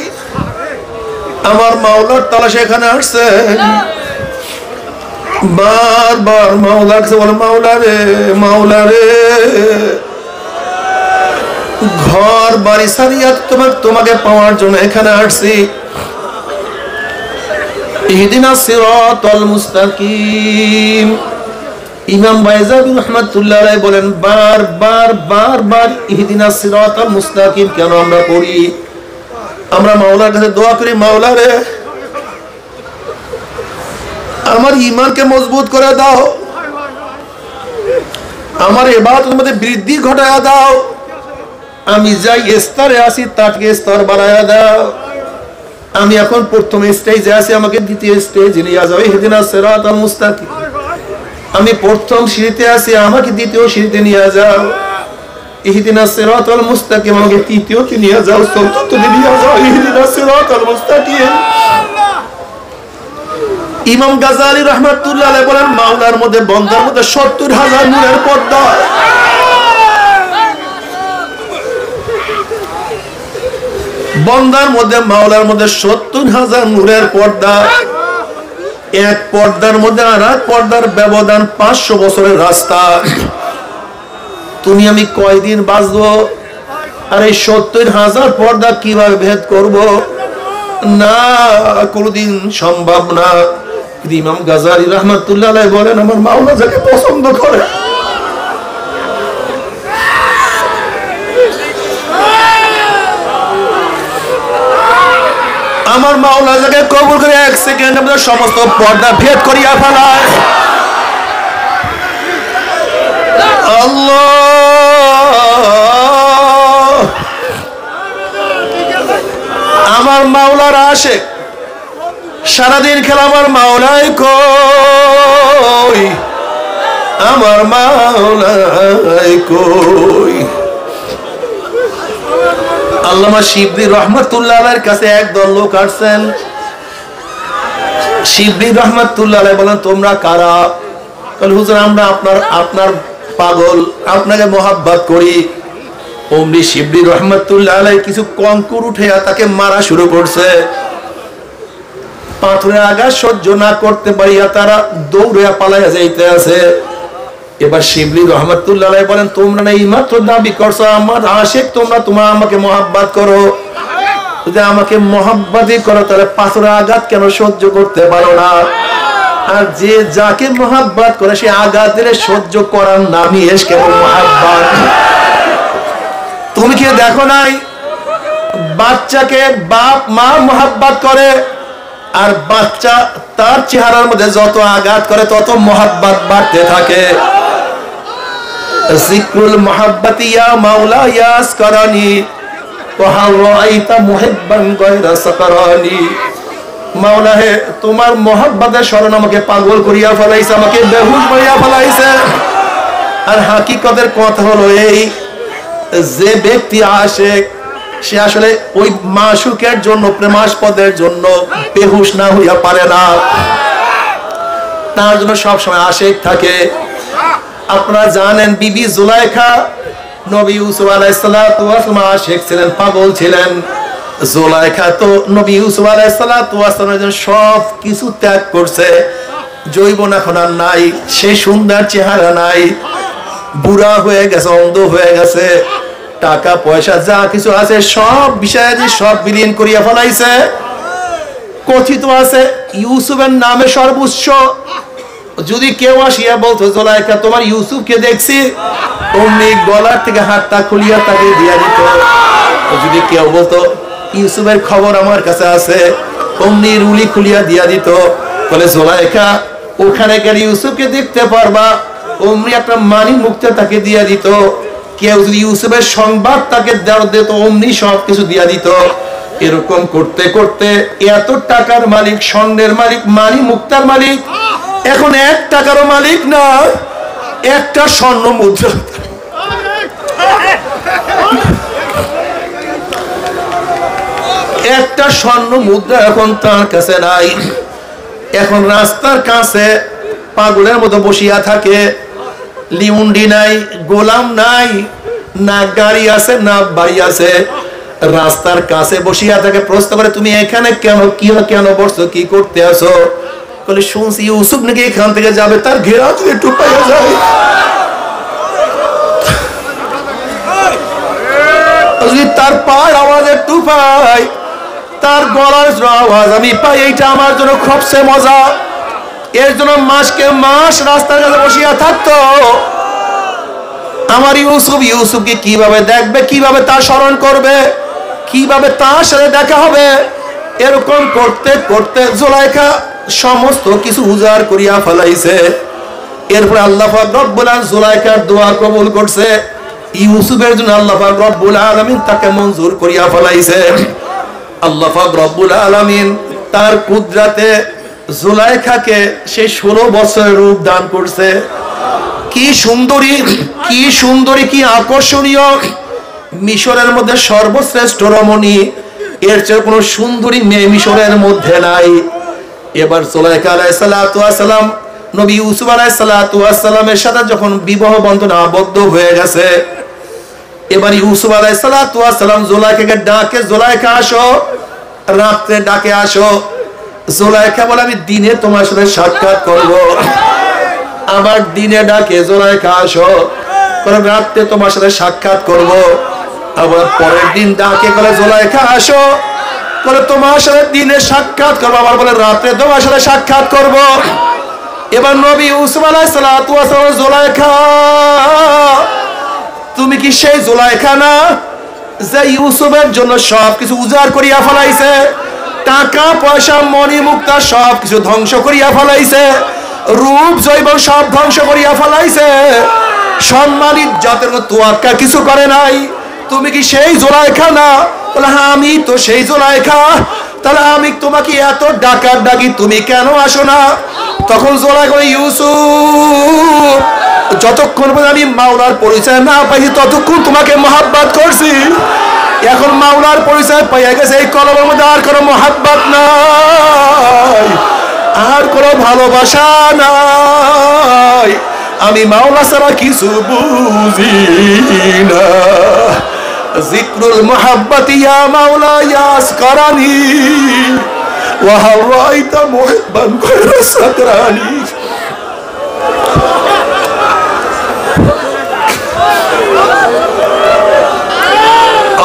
আমার মাওলার তালাশে এখানে আসছেন। বারবার মাওলার কাছে বলে, মাওলা রে মাওলা রে, ঘর বাড়ি সারিয়া তোমাকে পাওয়ার জন্য এখানে আসছি। ইহদিনাস সিরাতাল মুস্তাকিম। ইমাম বাইজাবি রাহমাতুল্লাহ আলাইহি বলেন, বারবার ইহদিনাস সিরাতাল মুস্তাকিম কেন আমরা পড়ি? আমরা মাওলার কাছে দোয়া করি, মাওলা রে আমার ঈমানকে মজবুত করে দাও, আমার ইবাদতের মধ্যে বৃদ্ধি ঘটায়া দাও, আমি যাই স্তরে আছি তাকে স্তর বাড়ায়া দাও। আমি এখন প্রথম স্টেজে আছি, আমাকে দ্বিতীয় স্টেজে নিয়ে যাও। ইহদিনাস সিরাতাল মুস্তাকিম। আমি প্রথম সিঁড়িতে আছি, আমাকে দ্বিতীয় সিঁড়িতে নিয়ে যাও। ইহদিনাস সিরাতাল মুস্তাকিম, আমাকে তৃতীয়তে নিয়ে যাও, চতুর্থতে নিয়ে যাও। ইহদিনাস সিরাতাল মুস্তাকিম। ইমাম গাজালি রাহমাতুল্লাহ আলাইহি বলেন, মাওলার মধ্যে বন্দার মধ্যে ৭০,০০০ নূরের পর্দা। বন্দার মধ্যে মাওলার মধ্যে ৭০,০০০ নূরের পর্দা। এক পর্দার মধ্যে আর এক পর্দার ব্যবধান ৫০০ বছরের রাস্তা। তুমি আমি কয়দিন বাঁচবো? আর এই ৭০,০০০ পর্দা কিভাবে ভেদ করব? না, কোনদিন সম্ভব না। ইমাম গাজালি রাহমাতুল্লাহ আলাইহি বলেন, আমার মাওলা যাকে পছন্দ করে, আমার মাওলা যাকে কবুল করে ১ সেকেন্ডের মধ্যে সমস্ত পর্দা ভেদ করিয়া ফেলায়। আল্লাহ, আমার মাওলার আশিক সারাদিন খেলা, আমার মাওলাই কই, আমার মাওলাই কই। আল্লামা শিবলি রহমাতুল্লাহ আলাইহির কাছে একদল লোক আসছেন। শিবলি রহমাতুল্লাহ আলাইহি বলেন, তোমরা কারা? বলে, হুজুর আমরা আপনার পাগল, আপনাকে মোহাব্বত করি। অমনি শিবলি রহমাতুল্লাহ আলাইহি কিছু কঙ্কুর উঠে তাকে মারা শুরু করছে। পাথরের আঘাত সহ্য না করতে পারিয়া তারা দৌড়ে পালাইয়া যাইতে আছে। এবার শিবলি রহমাতুল্লাহ আলাইহি বলেন, তোমরা না এইমাত্র দাবি করছো আমার আশিক, তোমরা আমাকে মহাব্বত করো। যদি আমাকে মহাব্বতই করো তাহলে পাথরের আঘাত কেন সহ্য করতে পারো না? আর যে যাকে মহাব্বত করে সে আঘাতের সহ্য করার নামই ইশক এবং মহাব্বত। তুমি কি দেখো নাই বাচ্চাকে বাপ মা মহাব্বত করে, আর বাচ্চা তার চেহারার মধ্যে যত আঘাত করে তত মহাব্বত বাড়তে থাকে। জিক্রুল মুহাব্বতি ইয়া মাওলা ইয়াসকারানি ওয়া হাল রাআইতা মুহিব্বান গায়রা সাকারানি। মাওলা হে, তোমার মহব্বতের স্মরণ আমাকে পাগল করিয়া ফেলাইছে, আমাকে বেহুশ করিয়া ফেলাইছে। আর হাকিকতের কথা হলো এই, যে ব্যক্তি আশিক সে আসলে ওই মাশুকের জন্য, প্রেমাস্পদের জন্য বেহুশ না হইয়া পারে না, তার জন্য সবসময় আশিক থাকে। আপনারা জানেন বিবি জুলাইখা নবী ইউসুফ আলাইহিস সালাতু ওয়াস সালাম আশিক ছিলেন, পাগল ছিলেন। জুলাইখা তো নবী ইউসুফ আলাইহিস সালাতু ওয়াস সালামের জন্য সব কিছু ত্যাগ করছে। যৌবন এখন আর নাই, সেই সুন্দর চেহারা নাই, বুড়া হয়ে গেছে, অন্ধ হয়ে গেছে, টাকা পয়সা যা কিছু আছে সব বিষয়ে সব বিলীন করিয়া ফেলাইছে। কথিত আছে ইউসুফের নামে সর্বোচ্চ। যদি কেউ আসিয়া বলতো, জুলাইখা তোমার ইউসুফকে দেখছি, অমনি গলার থেকে হাতটা খুলিয়া তাকে দিয়া দিত। যদি কেউ বলতো ইউসুফের খবর আমার কাছে আছে, অমনি রুলি খুলিয়া দিয়া দিত। বলে জুলাইখা ওখানে গেলে ইউসুফকে দেখতে পারবা, অমনি একটা মানি মুক্তা তাকে দিয়া দিত। কেউ যদি ইউসুফের সংবাদ তাকে দিত, অমনি সব কিছু দিয়া দিত। এরকম করতে করতে এত টাকার মালিক, স্বর্ণের মালিক, মানি মুক্তার মালিক, এখন 1 টাকারও মালিক না, একটা স্বর্ণ মুদ্রা, একটা স্বর্ণ মুদ্রা এখন তার কাছে নাই। এখন রাস্তার কাছে পাগলের মতো বসিয়া থাকে। লিউন্ডি নাই, গোলাম নাই, না গাড়ি আছে না বাড়ি আছে। রাস্তার কাছে বসিয়া তাকে প্রশ্ন করে, তুমি এখানে কেন, কেন বসছো, কি করতে আসো? বলে, শুনছি ইউসুফ নাকি এখান থেকে যাবে, তার ঘেরা তুই একটু পাইয়া যায়। তার পায়ের আওয়াজ একটু পাই, তার গলার আওয়াজ আমি পাই, এইটা আমার জন্য সবচেয়ে মজা। এর জন্য মাসকে মাস রাস্তার কাছে বসিয়া থাকতো। আমার ইউসুফকে কিভাবে দেখবে, কিভাবে তা স্মরণ করবে, কিভাবে তার সাথে দেখা হবে, এরকম করতে করতে জুলাইখা সমস্ত কিছু উজাড় করিয়া ফেলাইছে। এরপরে আল্লাহ পাক রব্বুল আলামিন জুলাইখার দোয়া কবুল করছে। ইউসুফের জন্য আল্লাহ পাক রব্বুল আলামিন তাকে মঞ্জুর করিয়া ফেলাইছে। আল্লাহ পাক রব্বুল আলামিন তার কুদরতে জুলাইখাকে সেই 16 বছরের রূপ দান করছে। কি সুন্দরী, কি সুন্দরী, কি আকর্ষণীয়! মিশরের মধ্যে সর্বশ্রেষ্ঠ রমণী, এর চেয়ে কোনো সুন্দরী মেয়ে মিশরের মধ্যে নাই। এবার জুলাইখা আলাইহিস সালাতু ওয়াস সালাম নবী ইউসুফ আলাইহিস সালাতু ওয়াস সালামের সাথে যখন বিবাহ বন্ধনে আবদ্ধ হয়ে গেছে, এবার ইউসুফ আলাইহিস সালাতু ওয়াস সালাম জুলাইখাকে ডাকে, জুলাইখা আসো, রাতে ডাকে আসো। জুলাইখা বলে, আমি দিনে তোমার সাথে সাক্ষাৎ করব। আবার দিনে ডাকে, জুলাইখা আসো, করে রাতে তোমার সাথে সাক্ষাৎ করব। আবার পরের দিন ডাকে, করে জুলাইখা আসো, করে তোমার সাথে দিনে সাক্ষাৎ করব। আবার বলে রাতে তোমার সাথে সাক্ষাৎ করব। এবার নবী ইউসুফ আলাইহিস সালাতু ওয়াস সালাম, জুলাইখা তুমি কি সেই জুলাইখা না যে ইউসুফের জন্য সবকিছু উজাড় করিয়া ফেলাইছে, টাকা পয়সা মণি মুক্তা সবকিছু ধ্বংস করিয়া ফেলাইছে, রূপ জৈব সব ধ্বংস করিয়া ফেলাইছে, সম্মান ইজ্জতের তোয়াক্কা কিছু করে নাই, তুমি কি সেই জুলাইখা না? বলে, হ্যাঁ আমি তো সেই জুলাইখা। তাহলে আমি তোমাকে এত ডাকার ডাকি, তুমি কেন আসো না? তখন জুলাইখা বলে, ইউসুফ যতক্ষণ পর্যন্ত আমি মাওলার পরিচয় না পাইছি ততক্ষণ তোমাকে মহাব্বত করছি। এখন মাওলার পরিচয় পাইয়া গেছে, এই কলমের মধ্যে আর কোনো মহাব্বত নাই, আর কোনো ভালোবাসা নাই। আমি মাওলা ছাড়া কিছু বুঝি না। জিক্রুল মুহাব্বতি ইয়া মাওলা ইয়াসকারানি ওয়া হাওয়াইতা মুহিব্বান গায়রা সাকরানি।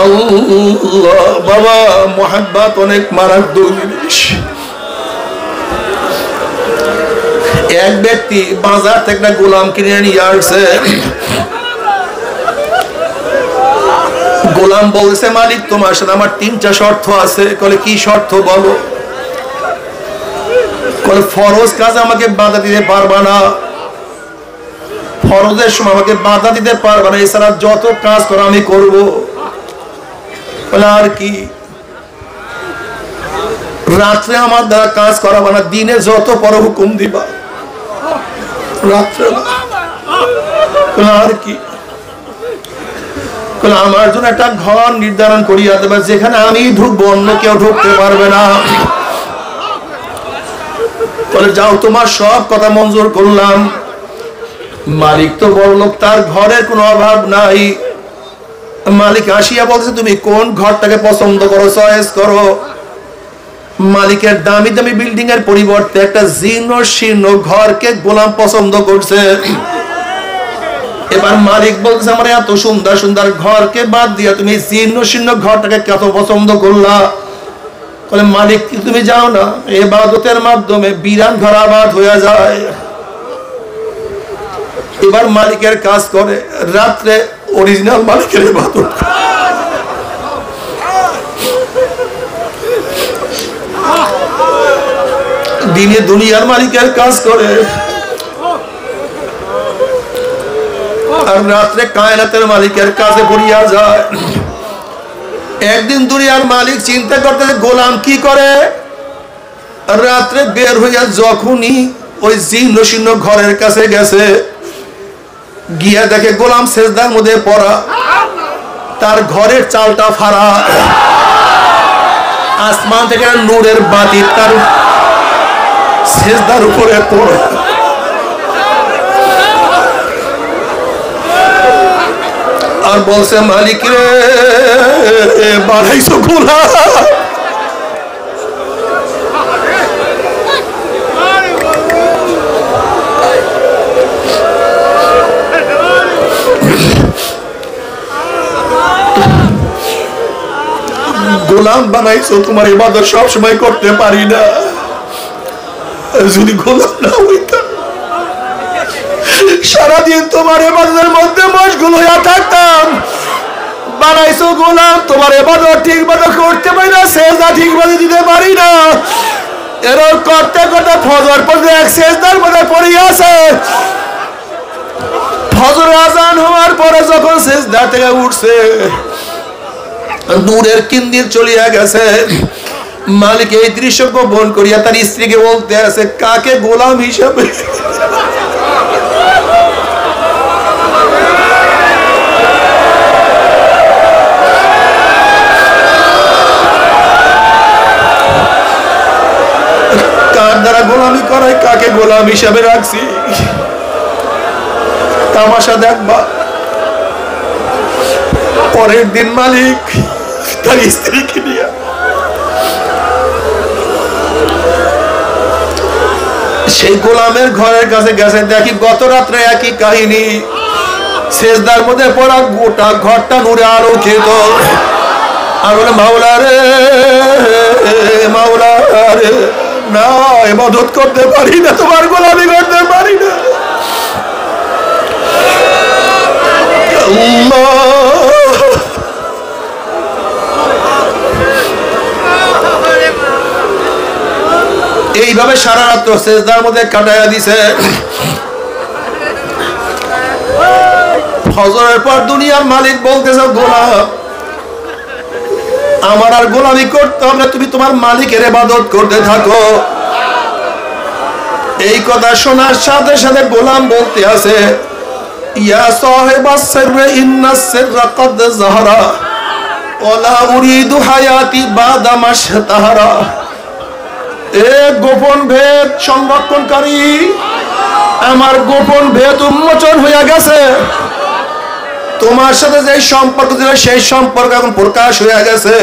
আল্লাহ বাবা, মুহাব্বত অনেক মারাত্মক জিনিস। এক ব্যক্তি বাজার থেকে একটা গোলাম কিনে নিয়ে আসছে। গোলাম বলছে, মালিক তোমার সাথে আমার 3টা শর্ত আছে। বলে, কি শর্ত বলো? বলে, ফরজ কাজ আমাকে বাধা দিতে পারবা না, ফরজের সময় আমাকে বাধা দিতে পারবা না, এছাড়া যত কাজ করো আমি করব। বলে, আর কি? রাত্রে আমার দ্বারা কাজ করাবা না, দিনে যত পর হুকুম দিবা, রাত্রে আর কি? আমার জন্য একটা ঘর নির্ধারণ করিয়া দেবে, যেখানে আমি ঢুকবো, অন্য কেউ ঢুকতে পারবে না। বলে, যাও, তোমার সব কথা মঞ্জুর করলাম। মালিক তো বড় লোক, তার ঘরের কোনো অভাব নাই। মালিক আসিয়া বলছে, তুমি কোন ঘরটাকে পছন্দ করো, চয়েস করো। মালিকের দামি দামি বিল্ডিং এর পরিবর্তে একটা জীর্ণ শীর্ণ ঘরকে গোলাম পছন্দ করছে। এবার মালিক বলছে, আমার এত সুন্দর সুন্দর ঘরকে বাদ দিয়া তুমি জীর্ণ শীর্ণ ঘরটাকে কত পছন্দ করলা? বলে, মালিক তুমি জানো না, ইবাদতের মাধ্যমে বিরান ঘর আবাদ হয়ে যায়। এবার মালিকের কাজ করে, রাত্রে অরিজিনাল মালিকের ইবাদত। দিনে দুনিয়ার মালিকের কাজ করে, আর রাত্রে কায়নাতের মালিকের কাজে পড়িয়া যায়। একদিন দুনিয়ার মালিক চিন্তা করতে, গোলাম কি করে? রাত্রে বের হইয়া যখনই ওই জীর্ণ শীর্ণ ঘরের কাছে গেছে, গিয়া দেখে গোলাম সেজদার মধ্যে পড়া, তার ঘরের চালটা ফাড়া, আসমান থেকে নূরের বাতি তার সেজদার উপরে পড়ে। আর বলছে মালিক রে বানাইছো গোলাম। গোলাম বানাইছো, তোমার ইবাদত সব সময় করতে পারি না। যদি গোলাম না হইতাম সারাদিন তোমার ইবাদতের মধ্যে মশগুল হইয়া থাকতাম। বানাইছো গোলাম, তোমার ইবাদত ঠিকভাবে করতে পারি না, সেজদা ঠিকভাবে দিতে পারি না। এরকম করতে করতে ফজর পর্যন্ত এক সেজদার মধ্যে পড়ে আছে। ফজর আজান হওয়ার পরে যখন সেজদা থেকে উঠছে, দূরের কিন্দির চলিয়া গেছে। মালিক এই দৃশ্য গোপন করিয়া তার স্ত্রীকে বলতে আছে, কাকে গোলাম হিসাবে কার দ্বারা গোলামি করায়, কাকে গোলাম হিসাবে রাখছি। তামাশা দেখবা। পরের দিন মালিক তার স্ত্রীকে নিয়ে সেই গোলামের ঘরের কাছে গেছে। দেখি গত রাত্রে একই কাহিনী, সেজদার মধ্যে পড়া গোটা ঘরটা নূরে আলোকিত। আর বলে মাওলা রে মাওলা রে, না ইবাদত করতে পারি না, তোমার গোলামি করতে পারি না। এইভাবে সারা রাত্র সেজদার মধ্যে কাটাইয়া দিছে। ফজরের পর দুনিয়ার মালিক বলতেছে, গোলাম আমার আর গোলামি করতে হবে, তুমি তোমার মালিকের ইবাদত করতে থাকো। এই কথা শোনার সাথে সাথে গোলাম বলতে আছে, ইয়া সাহিবাস সিররি ইন্নাস সিররা ক্বাদ যাহারা ওয়ালা উরিদু হায়াতি বাদা মাশতাহারা। এ গোপন ভেদ সংরক্ষণকারী, আমার গোপন ভেদ উন্মোচন হইয়া গেছে। তোমার সাথে যে সম্পর্ক ছিল সেই সম্পর্ক এখন প্রকাশ হইয়া গেছে।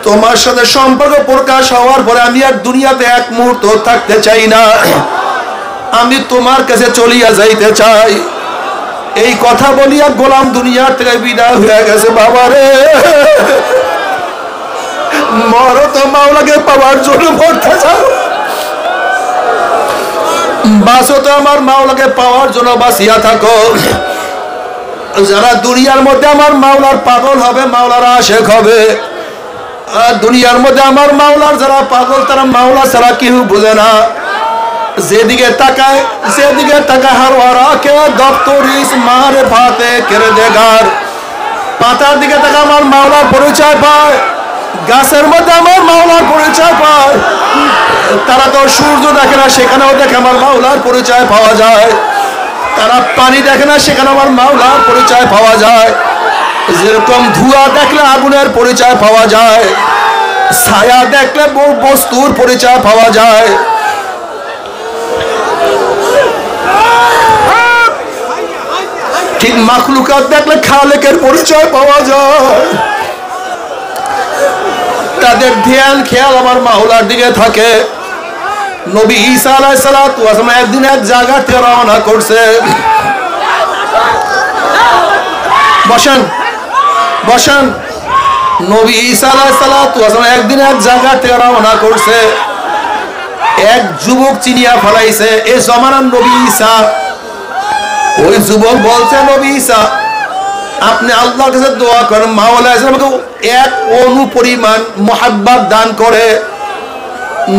তোমার সাথে সম্পর্ক প্রকাশ হওয়ার পরে আমি আর দুনিয়াতে এক মুহূর্ত থাকতে চাই না, আমি তোমার কাছে চলিয়া যাইতে চাই। এই কথা বলিয়া গোলাম দুনিয়া থেকে বিদায় হয়ে গেছে। বাবা রে, মরো তো মাওলাকে পাওয়ার জন্য মরতে চাও, বাঁচো তো আমার মাওলাকে পাওয়ার জন্য বাঁচিয়া থাকো। যারা দুনিয়ার মধ্যে আমার মাওলার পাগল হবে, মাওলার আশেক হবে। আর দুনিয়ার মধ্যে আমার মাওলার যারা পাগল, তারা মাওলা ছাড়া কেউ বুঝে না। যেদিকে তাকায় হারওয়ারাকে দপ্তরিস মারে ভাতে কেড়ে দেগার। পাতার দিকে তাকায় আমার মাওলার পরিচয় পায়, গাছের মধ্যে আমার মাওলার পরিচয় পায়। তারা তো সূর্য দেখে না, সেখানেও দেখে আমার মাওলার পরিচয় পাওয়া যায়। তারা পানি দেখে না, সেখানে আমার মাওলার পরিচয় পাওয়া যায়। যেরকম ধোঁয়া দেখলে আগুনের পরিচয় পাওয়া যায়, ছায়া দেখলে বস্তুর পরিচয় পাওয়া যায়। ঠিক মাখলুকাত দেখলে খালেকের পরিচয় পাওয়া যায়। তাদের ধ্যান খেয়াল আমার মাওলার দিকে থাকে। নবী ঈসা আলাইহিস সালাতু ওয়াস সালাম একদিন এক জায়গা থেকে রওনা করছে। বসেন বসেন। নবী ঈসা আলাইহিস সালাতু ওয়াস সালাম একদিন এক জায়গা থেকে রওনা করছে। এক যুবক চিনিয়া ফেলাইছে এই জমানার নবী ঈসা। ওই যুবক বলছে, নবী ঈসা আপনি আল্লাহর কাছে দোয়া করেন, মাওলা আমাকে এক অণু পরিমাণ মোহাব্বত দান করে।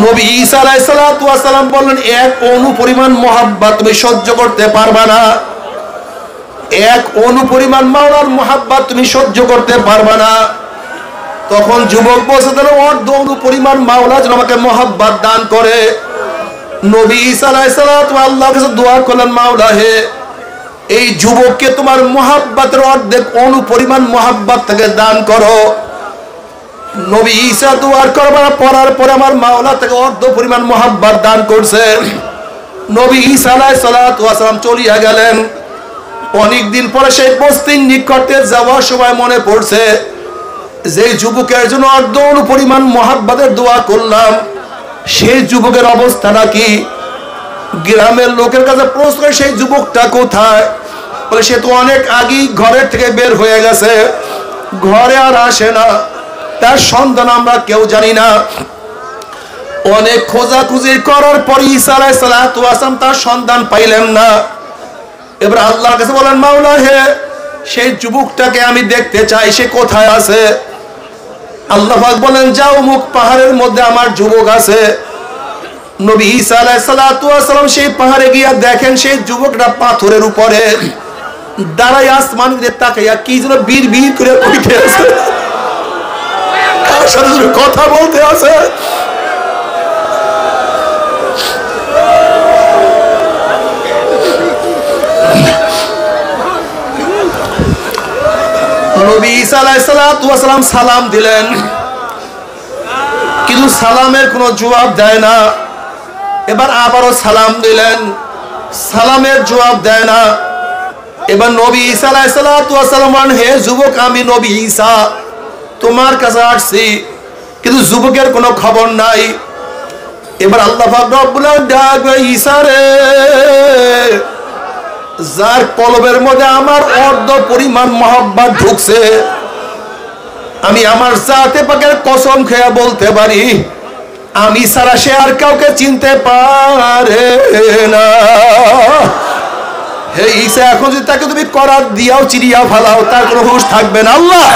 নবী ঈসা আলাইহিস সালাতু ওয়াস সালাম বললেন, এক অণু পরিমাণ মোহাব্বত তুমি সহ্য করতে পারবা না। এক অণু পরিমাণ মাওলার মোহাব্বত তুমি সহ্য করতে পারবা না। তখন যুবক বলছে, তাহলে অর্ধ অণু পরিমাণ মাওলা যেন আমাকে মোহাব্বত দান করে। নবী ঈসা আলাইহিস সালাতু আল্লাহর কাছে দোয়া করলেন, মাওলা হে এই যুবককে তোমার মোহাব্বতের অর্ধেক অণু পরিমাণ মোহাব্বত থেকে দান করো। নবী ঈসা দোয়া করবার পড়ার পরে আমার মাওলা থেকে অর্ধ পরিমাণ মোহাব্বত দান করছে। নবী ঈসা আলাইহিস সালাতু ওয়াস সালাম চলিয়া গেলেন। অনেকদিন পরে সেই বস্তির নিকটে যাওয়ার সময় মনে পড়ছে যে যুবকের জন্য অর্ধ পরিমাণ মহাব্বতের দোয়া করলাম, সেই যুবকের অবস্থাটা কি? গ্রামের লোকের কাছে প্রশ্ন করে সেই যুবকটা কোথায়? বলে সে তো অনেক আগেই ঘরের থেকে বের হয়ে গেছে, ঘরে আর আসে না, তার সন্ধান আমরা কেউ জানি না। অনেক খোঁজাখুঁজি করার পর ঈসা আলাইহিস সালাতু ওয়াস সালাম তার সন্ধান পাইলেন না। এবার আল্লাহর কাছে বলেন, মাওলা হে, সেই যুবকটাকে আমি দেখতে চাই, সে কোথায় আছে? আল্লাহ পাক বলেন, যাও মুখ পাহাড়ের মধ্যে আমার যুবক আছে। নবী ঈসা আলাইহিস সালাতু ওয়াস সালাম সেই পাহাড়ে গিয়া দেখেন সেই যুবকটা পাথরের উপরে দাঁড়ায় আসমান দিকে তাকাইয়া কি যেন বীর বীর করে কইতে আছে, কার সাথে কথা বলতে আছে। নবী ঈসা আলাইহিস সালাতু ওয়াস সালাম সালাম দিলেন, কিন্তু সালামের কোনো জবাব দেয় না। এবার আবারও সালাম দিলেন, সালামের জবাব দেয় না। এবার নবী ঈসা আলাইহিস সালাতু ওয়াস সালাম বলেন, হে যুবক, আমি নবী ঈসা তোমার কাছে আসছি, কিন্তু যুবকের কোনো খবর নাই। এবার আল্লাহ পাক রব্বুল আলামিন ডাকবে, ঈসা রে, যার কলবের মধ্যে আমার অর্ধ পরিমাণ মহব্বত ঢুকছে, আমি আমার জাতে পাকের কসম খেয়ে বলতে পারি, আমি ছাড়া সে আর কাউকে চিনতে পারে না। হে ঈসা, এখন যদি তাকে তুমি করাত দিয়াও চিরিয়া ফেলাও, তার কোনো হুঁশ থাকবে না। আল্লাহ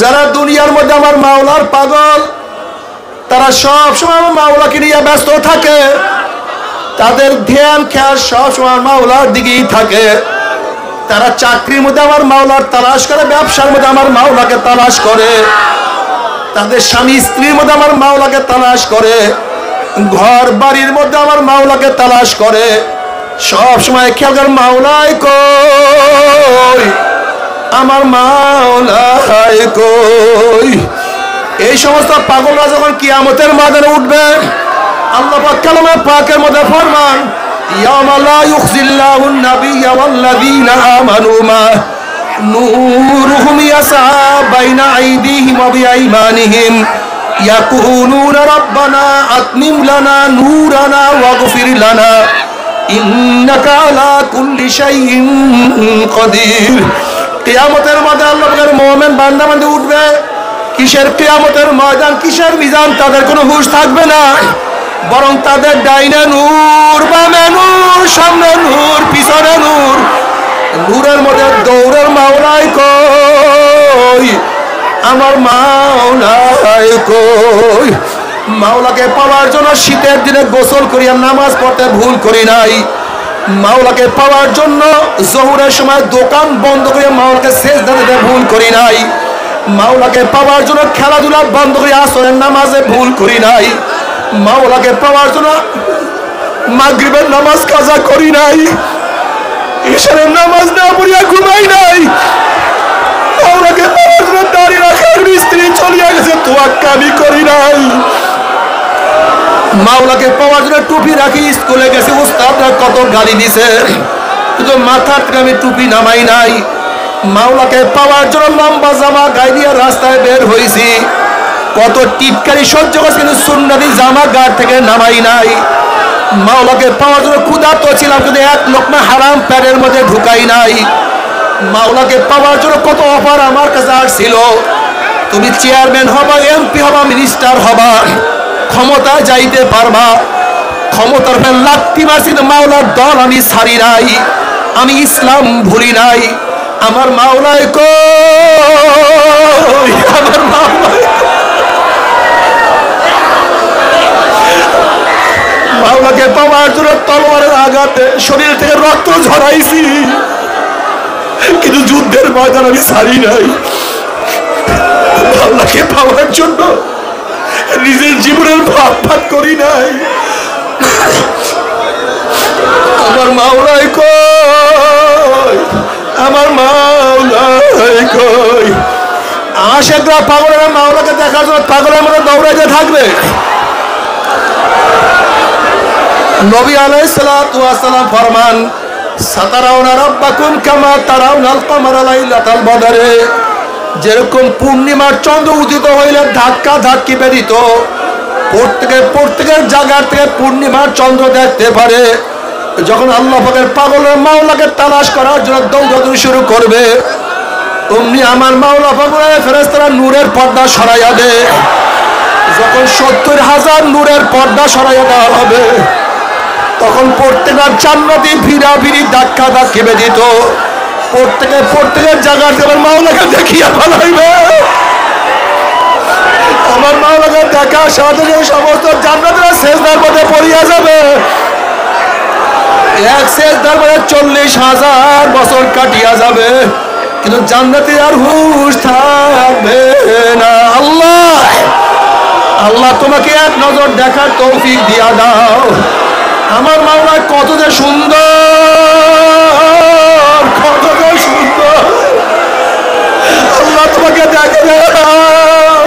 যারা দুনিয়ার মধ্যে আমার মাওলার পাগল, তারা সব সময় আমার মাওলাকে নিয়ে ব্যস্ত থাকে, তাদের ধ্যান খেয়াল সব সময় মাওলার দিকেই থাকে। তারা চাকরির মধ্যে আমার মাওলার তালাশ করে, ব্যবসার মধ্যে আমার মাওলাকে তালাশ করে, তাদের স্বামী স্ত্রীর মধ্যে আমার মাওলাকে তালাশ করে, ঘর বাড়ির মধ্যে আমার মাওলাকে তালাশ করে। সব সময় খেয়াল করে, মাওলাই কই, আমার মাওলাই কই। এই সমস্ত পাগলরা যখন কিয়ামতের ময়দানে উঠবে, আল্লাহ পাক কালামে পাকের মধ্যে ফরমান, ইয়াওমা লা ইউখজিল্লাহুন নাবিয়্যা ওয়াল্লাযীনা আমানু মা নূরুহুম ইয়াসআ বাইনা আইদিহিম ওয়া বিআইমানিহিম ইয়াকুলুনা রাব্বানা আতমিম লানা নূরানা ওয়াগফির লানা ইন্নাকা আলা কুল্লি শাইইন কাদির। কিয়ামতের মধ্যে আল্লাহ পাকের মুমিন বান্দা বান্দী উঠবে, কিসের কিয়ামতের ময়দান, কিসের মিজান, তাদের কোনো হুঁশ থাকবে না, বরং তাদের ডাইনে নূর, বামে নূর, সামনে নূর, পিছনে নূর। নূরের মধ্যে দৌড়ের মাওলাই কই, আমার মাওলাই কই। মাওলাকে পাওয়ার জন্য শীতের দিনে গোসল করিয়া নামাজ পড়তে ভুল করি নাই। মাওলাকে পাওয়ার জন্য জোহরের সময় দোকান বন্ধ করিয়া মাওলাকে সেজদা দিতে ভুল করি নাই। মাওলাকে পাওয়ার জন্য খেলাধুলা বন্ধ করে আসরের নামাজে ভুল করি নাই। মাওলাকে পাওয়ার জন্য মাগরিবের নামাজ কাজা করি নাই। ঈশারের নামাজ না পড়িয়া ঘুমাই নাই। মাওলাকে পাওয়ার জন্য দাড়ি রাখার স্ত্রী চলিয়া গেছে, তোয়াক্কা আমি করি নাই। মাওলাকে পাওয়ার জন্য টুপি রাখি স্কুলে গেছে, উস্তাদরা কত গালি দিছে, কিন্তু মাথার থেকে আমি টুপি নামাই নাই। মাওলাকে পাওয়ার জন্য লম্বা জামা গায়ে দিয়ে রাস্তায় বের হয়েছি, কত টিটকারি সহ্য করছি, কিন্তু সুন্নতি জামা গাড় থেকে নামাই নাই। মাওলাকে পাওয়ার জন্য ক্ষুধার্ত ছিলাম, কিন্তু এক লোকমা হারাম প্যারের মধ্যে ঢুকাই নাই। মাওলাকে পাওয়ার জন্য কত অফার আমার কাছে আসছিল, তুমি চেয়ারম্যান হবা, এমপি হবা, মিনিস্টার হবা, ক্ষমতা যাইতে পারবা। ক্ষমতার লাত্তি মারছি, মাওলার দল আমি ছাড়ি নাই, আমি ইসলাম ভুলি নাই। আমার মাওলাই কই, আমার মাওলাই। মাওলাকে পাওয়ার জন্য তলোয়ারের আঘাতে শরীর থেকে রক্ত ঝরাইছি, কিন্তু যুদ্ধের ময়দান আমি ছাড়ি নাই। মাওলাকে পাওয়ার জন্য নিজের জীবনের ভাগ ভাগ করি নাই। আমার মাওলাই কই, আমার মাওলাই কই। আশেকরা পাগলেরা মাওলাকে দেখার জন্য পাগলের মধ্যে দৌড়াইতে থাকবে, নবী আলাইহিস সালাতু ওয়াস সালাম ফরমান সাতারাউনা রাব্বাকুম কামা তারাউনাল কমারা লাইলাতাল বদরে, যেরকম পূর্ণিমার চন্দ্র উদিত হইলে ধাক্কা ধাক্কি বেরিত প্রত্যেকের জায়গা থেকে পূর্ণিমার চন্দ্র দেখতে পারে, যখন আল্লাহ পাকের পাগলের মাওলাকে তালাশ করার জন্য দৌড়াদৌড়ি শুরু করবে, অমনি আমার মাওলা পাগলের ফেরেশতারা নূরের পর্দা সরাইয়া দেয়। যখন 70,000 নূরের পর্দা সরাইয়া দেওয়া হবে, তখন প্রত্যেকের জান্নাতি ভিড়াভিড়ি ধাক্কা ধাক্কি বেরিত প্রত্যেকের জায়গা থেকে আমার মাওলাকে দেখিয়া ফেলাইবে। আমার মাওলাকে দেখার সাথে সমস্ত জান্নাতীরা সিজদার মধ্যে পড়িয়া যাবে। এক সিজদার মধ্যে 40,000 বছর কাটিয়া যাবে, কিন্তু জান্নাতে আর হুঁশ থাকবে না। আল্লাহ আল্লাহ তোমাকে এক নজর দেখার তৌফিক দিয়া দাও। আমার মাওলা কত যে সুন্দর, কত যে সুন্দর। আল্লাহ তোমাকে দেখে দাও,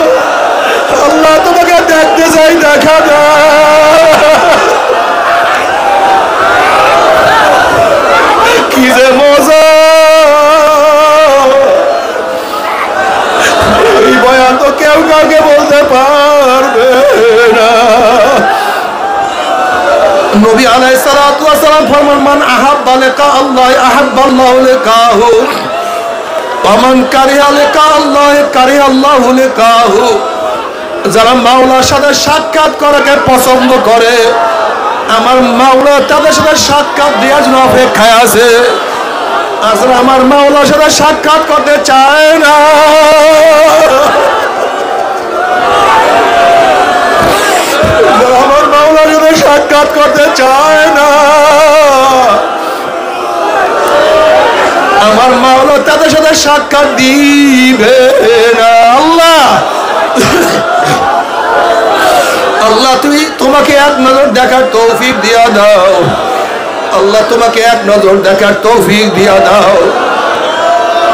আল্লাহ তোমাকে দেখতে চাই, দেখা দাও। কি যে মজা, এই বয়ান তো কেউ কাউকে বলতে পারবে না। নবী আলাইহিস সালাতু ওয়াস সালাম ফরমান মান আহাব্বা লিকা আল্লাহ আহাব্বাল্লাহু লিকাহু ওয়া মান কারিহা লিকা আল্লাহ কারিহাল্লাহু লিকাহু। যারা মাওলার সাথে সাক্ষাৎ করাকে পছন্দ করে, আমার মাওলা তাদের সাথে সাক্ষাৎ দেওয়ার জন্য অপেক্ষায় আছে। আসলে আমার মাওলার সাথে সাক্ষাৎ করতে চায় না, আমার মাওলার সাথে সাক্ষাৎ করতে চায় না, আমার মাওলা তাদের সাথে সাক্ষাৎ দিবে না। আল্লাহ আল্লাহ তোমাকে এক নজর দেখার তৌফিক দিয়া দাও। আল্লাহ তোমাকে এক নজর দেখার তৌফিক দিয়া দাও।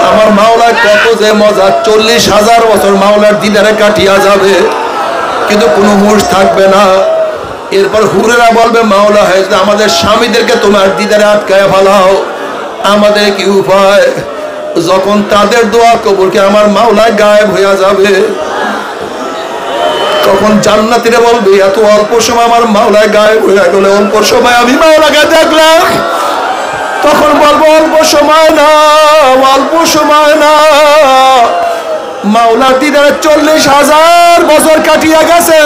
আমার মাওলার কত যে মজা, 40,000 বছর মাওলার দিদারে কাটিয়া যাবে, কিন্তু কোনো হুঁশ থাকবে না। এরপর হুরেরা বলবে মাওলা হয়েছে আমাদের স্বামীদেরকে তোমার দিদারে আটকায় ফেলাও, আমাদের কি উপায়? যখন তাদের দোয়া কবুলকে আমার মাওলায় গায়েব হইয়া যাবে, তখন জান্নাতীরা বলবে এত অল্প সময় আমার মাওলায় গায়েব হইয়া গেল, অল্প সময় আমি মাওলাকে দেখলাম। তখন বলবো অল্প সময় না, অল্প সময় না, মাওলার দিদারে 40,000 বছর কাটিয়া গেছে,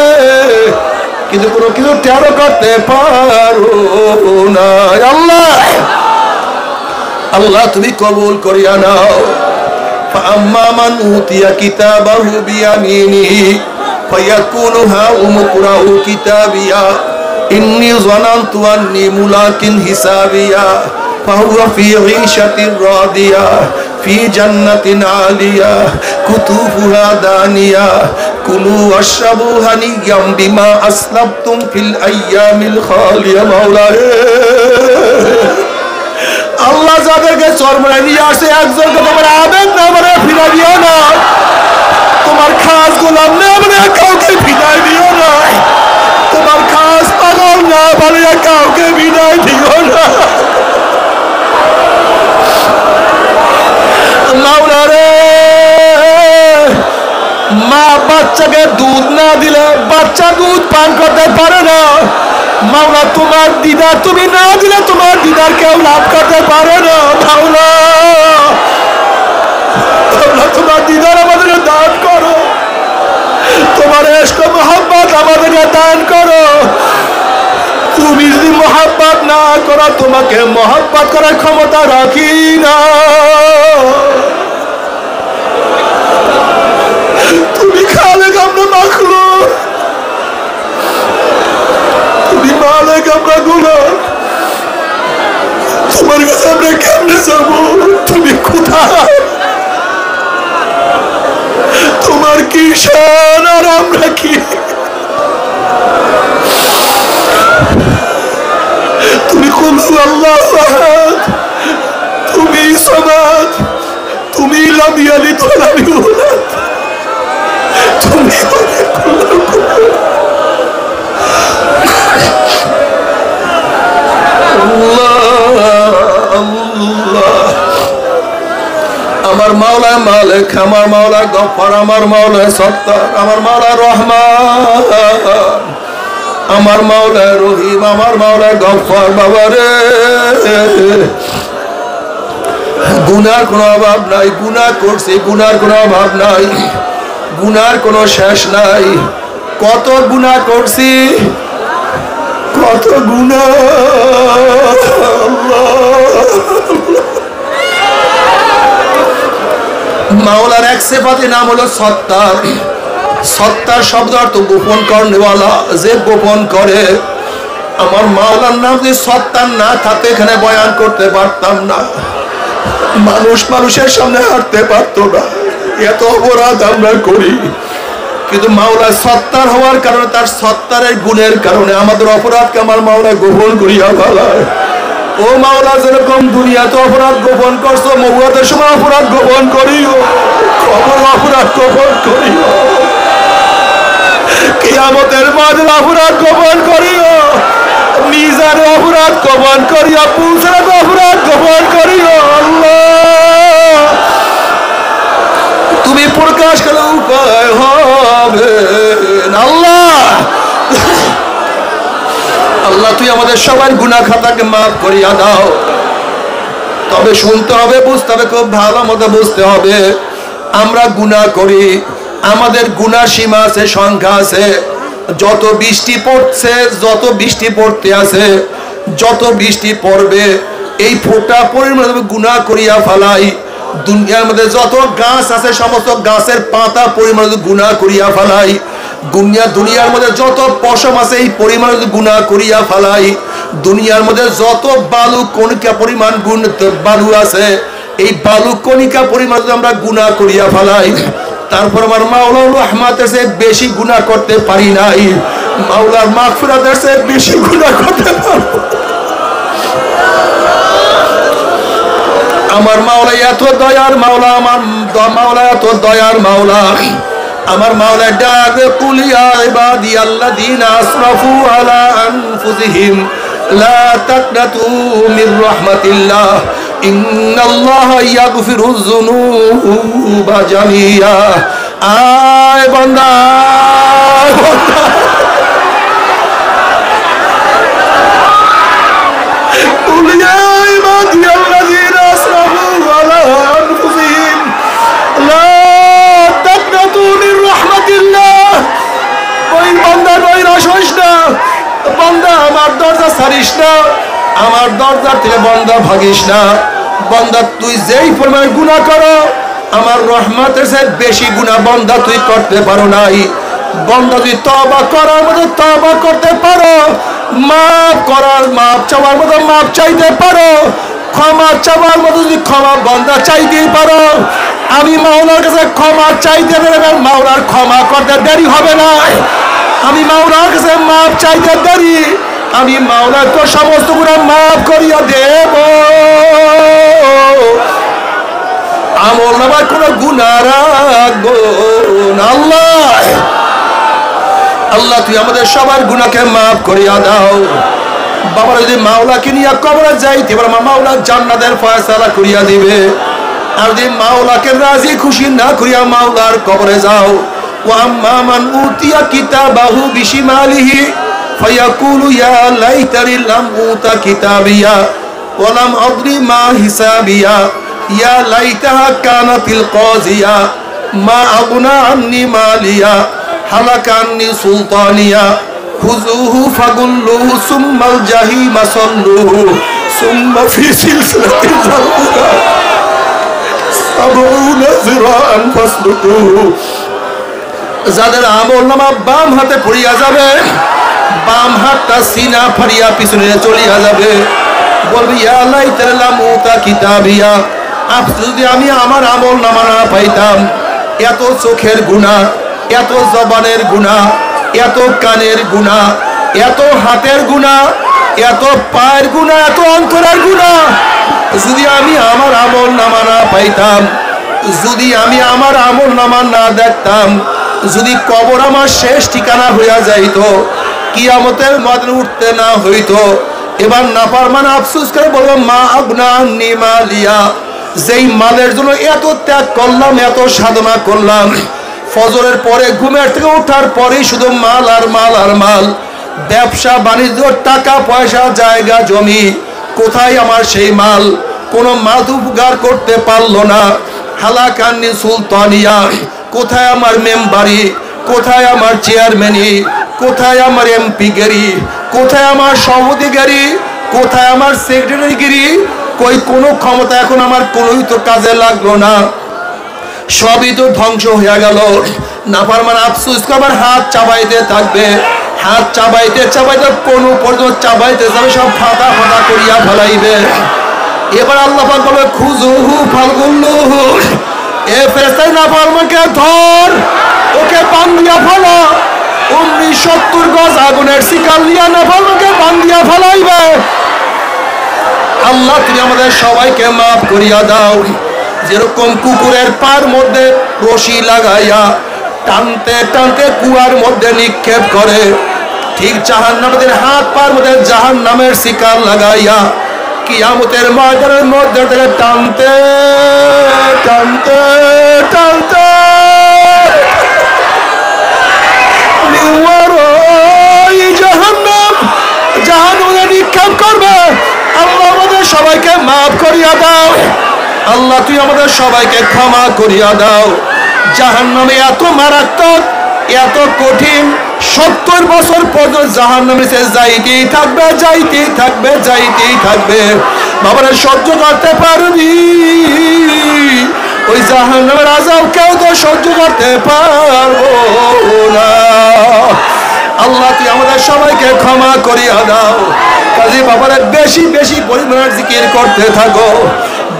কিন্তু কোনো কিছু টেরো করতে পারো না। আল্লাহ আল্লাহ তুমি কবুল করিয়া নাও। ফাআম্মা মান উতিয়া কিতাবাহু বিয়ামিনিহি ফায়াকুলু হাউম ইকরাউ কিতাবিয়া ইন্নী যানানতু আন্নী মুলাকিন হিসাবিয়া ফাহুয়া ফি ঈশাতির রাদিয়া ফি জান্নাতিন আলিয়া কুতুফুহা দানিয়া কুলু ওয়াশরাবু হানিয়াম বিমা আসলাফতুম ফিল আইয়ামিল খালিয়া। মাওলা আল্লাহ যাদেরকে চরমরায় নিয়ে আসে, একজনকে তোমার আবেগ না মানে ফিরা দিও না, তোমার খাস গোলাম না মানে কাউকে বিদায় দিও না, তোমার খাস পাগল না মানে কাউকে বিদায় দিও না। মাওলা রে, মা বাচ্চাকে দুধ না দিলে বাচ্চা দুধ পান করতে পারে না। মাওলা তোমার দিদার তুমি না দিলে তোমার দিদার কেউ লাভ করতে পারে না। মাওলা তোমার দিদার আমাদেরকে দান করো, তোমার ইশক মোহাব্বত আমাদেরকে দান করো। তুমি যদি মোহাব্বত না করো, তোমাকে মোহাব্বত করার ক্ষমতা রাখি না। তুমি খালেক, আমরা মাখলুক, তুমি মালিক, আমরা গুলাম। তোমার কাছে আমরা কেমনে যাবো? তুমি কোথায়? তোমার কি শান আর আমরা কি? তুমি কুলহু আল্লাহু আহাদ, তুমি সামাদ, তুমি লাম ইয়ালিদ ওয়া লাম ইউলাদ, তুমি আমার মাওলা মালিক, আমার মাওলা গফফার, আমার মাওলা সত্তার, আমার মাওলা রহমান, আমার মাওলা রহিম, আমার মাওলা গফফার। বাবা রে, গুনার কোনো অভাব নাই, গুনাহ করছি, গুনার কোনো অভাব নাই, গুনার কোনো শেষ নাই। কত গুনাহ করছি, কত গুনাহ। মাওলার এক সিফাতের নাম হলো সত্তার। সত্তার শব্দ অর্থ গোপন করনেওয়ালা, যে গোপন করে। আমার মাওলার নাম যদি সত্তার না থাকতে এখানে বয়ান করতে পারতাম না, মানুষ মানুষের সামনে হাঁটতে পারতো না। এত অপরাধ আমরা করি, কিন্তু মাওলা সত্তার হওয়ার কারণে, তার সত্তারের গুণের কারণে আমাদের অপরাধকে আমার মাওলা গোপন করিয়া ফেলায়। ও মাওলা, যেরকম দুনিয়াতে অপরাধ গোপন করছো, মহুয়াতের সময় অপরাধ গোপন করিও, খবর অপরাধ গোপন করিও, কিয়ামতের মাঝে অপরাধ গোপন করিও, মিজান অপরাধ গোপন করিও, পুলসের অপরাধ গোপন করিও। আল্লাহ, তুমি প্রকাশ করলে উপায় হবে না। আল্লাহ, আল্লাহ তুই আমাদের সবার গুনাহ খাতাকে মাফ করিয়া দাও। তবে শুনতে হবে, বুঝতে হবে, খুব ভালো মতো বুঝতে হবে। আমরা গুনাহ করি, আমাদের গুনাহ সীমা আছে, সংখ্যা আছে। যত বৃষ্টি পড়ছে, যত বৃষ্টি পড়তে আছে, যত বৃষ্টি পড়বে, এই ফোঁটা পরিমাণ গুনাহ করিয়া ফেলাই। দুনিয়ার মধ্যে যত গাছ আছে, সমস্ত গাছের পাতা পরিমাণ গুনাহ করিয়া ফেলাই। দুনিয়ার মধ্যে যত পশম আছে, এই পরিমাণ গুনাহ করিয়া ফেলাই। দুনিয়ার মধ্যে যত বালু কণিকা পরিমাণ বালু আছে, এই বালু কণিকা পরিমাণ আমরা গুনাহ করিয়া ফেলাই। তারপর আমার মাওলার রহমতের চেয়ে বেশি গুনাহ করতে পারি নাই, মাওলার মাগফিরাতের চেয়ে বেশি গুনাহ করতে পারবো। আমার মাওলা এত দয়ার মাওলা, আমার মাওলা এত দয়ার মাওলা। আমার মাওলা ডাকে, কুল ইয়া ইবাদিয়াল্লাযীনা আসরাফু আলা আনফুসিহিম লা তাকনাতু মির রাহমাতিল্লাহ ইন্নাল্লাহা ইয়াগফিরুয যুনুবা জামিয়া। আয় বান্দা, কুল ইয়া ইবাদিয়াল্লাযীনা আসরাফু আলা আনফুসিহিম লা তাকনাতু মির রাহমাতিল্লাহ। ওই বান্দা নৈরাশ হইস না, বান্দা আমার দরজা ছাড়িস না, আমার দরজা থেকে বান্দা ভাগিস না। বান্দা তুই যেই পরিমাণ গুনাহ করো, আমার রহমতের চেয়ে বেশি গুনাহ বান্দা তুই করতে পারো নাই। বান্দা তুই তওবা করার মতো তওবা করতে পারো, মাফ করার মাফ চাওয়ার মতো মাফ চাইতে পারো, ক্ষমা চাওয়ার মতো যদি ক্ষমা বান্দা চাইতেই পারো, আমি মাওলার কাছে ক্ষমা চাইতে পারবে, মাওলার ক্ষমা করতে দেরি হবে না। আমি মাওলার কাছে মাফ চাইতে দেরি, আমি মাওলার তো সমস্ত গুনাহ মাফ করিয়া দেব। আমল নামায় কোনো গুনাহ রাখবো না। আল্লাহ, আল্লাহ তুই আমাদের সবার গুনাহকে মাফ করিয়া দাও। বাবা যদি মাওলাকে নিয়ে কবরে যাইতে পারে, মাওলা জান্নাতের ফয়সালা করিয়া দিবে। আর যদি মাওলাকে রাজি খুশি না করিয়া মাওলার কবরে যাও, ওয়া আম্মা মান উতিয়া কিতাবাহু বিশিমালিহি ফায়াকুলু ইয়া লাইতানি লাম উতা কিতাবিয়া ওয়া লাম আদরি মা হিসাবিয়া ইয়া লাইতাহা কানাতিল কাযিয়া মা আগনা আন্নি মালিয়া হালাকা আন্নি সুলতানিয়া খুযুহু ফাগুল্লুহু সুম্মাল জাহিমা সাল্লুহু সুম্মা ফি সিলসিলাতিন যারউহা সাবউনা যিরাআন ফাসলুকুহু। যাদের আমলনামা বাম হাতে পড়িয়া যাবে, বাম হাতটা সিনা ফাড়িয়া পিছনে চলিয়া যাবে, বলবি ইয়া লাইতানি লাম উতা কিতাবিয়া। যদি আমি আমার আমলনামা না পাইতাম, এত চোখের গুনাহ, এত জবানের গুনাহ, এত কানের গুনাহ, এত হাতের গুনাহ, এত পায়ের গুনাহ, এত অন্তরের গুনাহ, যদি আমি আমার আমলনামা না পাইতাম, যদি আমি আমার আমলনামা না দেখতাম, যদি কবর আমার শেষ ঠিকানা হইয়া যাইতো, কিয়ামতের ময়দানে উঠতে না হইতো, এবার নাফরমান আফসোস করে বলবো মা আগনা আন্নি মালিয়া, যেই মালের জন্য এত ত্যাগ করলাম, এত সাধনা করলাম, ফজরের পরে ঘুমের থেকে ওঠার পরেই শুধু মাল আর মাল আর মাল, ব্যবসা বাণিজ্য, টাকা পয়সা, জায়গা জমি, কোথায় আমার সেই মাল? কোনো মাদুপগার করতে পারলো না। হালাকান্নি সুলতানিয়া, কোথায় আমার মেম্বারি, কোথায় আমার চেয়ারম্যানি, কোথায় আমার এমপি গিরি, কোথায় আমার সভাপতি গিরি, কোথায় আমার সেক্রেটারি গিরি? কই কোনো ক্ষমতা এখন আমার কোনোই তো কাজে লাগলো না, সবই তো ধ্বংস হয়ে গেল। নাফরমান আফসোস আমার হাত চাবাইতে থাকবে, হাত চাবাইতে চাবাইতে কোনো পর্যন্ত চাবাইতে যাবে, সব ফাটা ফাটা করিয়া ফেলাইবে। এবার আল্লাহ পাক বলে খুজুহু ফালগুল্লুহু, এ ফেরেশতা নাফরমানকে ধর, ওকে বান্ধিয়া ফেলো। 70 গজ আগুনের শিকার নিয়ে নাফরমানকে বান্ধিয়া ফেলাইবে। আল্লাহ তুমি আমাদের সবাইকে মাফ করিয়া দাও। যেরকম কুকুরের পার মধ্যে রশি লাগাইয়া টানতে টানতে কুয়ার মধ্যে নিক্ষেপ করে, ঠিক জাহান্নামীদের হাত পার মধ্যে জাহান্নামের শিকার লাগাইয়া কিয়ামতের ময়দানের মধ্যে থেকে টানতে টানতে টানতে জাহান্নামে নিক্ষেপ করবে। আল্লাহ আমাদের সবাইকে মাফ করিয়া দাও। আল্লাহ তুই আমাদের সবাইকে ক্ষমা করিয়া দাও। জাহান্নামে এত মারাত্মক, এত কঠিন, 70 বছর পর্যন্ত জাহান্নামে সে যাইতেই থাকবে, যাইতেই থাকবে, যাইতেই থাকবে। বাবারা সহ্য করতে পারবি? ওই জাহান্নামের আযাব কেউ তো সহ্য করতে পারবো না। আল্লাহ তুই আমাদের সবাইকে ক্ষমা করিয়া দাও। কাজে বাবারা বেশি বেশি পরিমাণের জিকির করতে থাকো,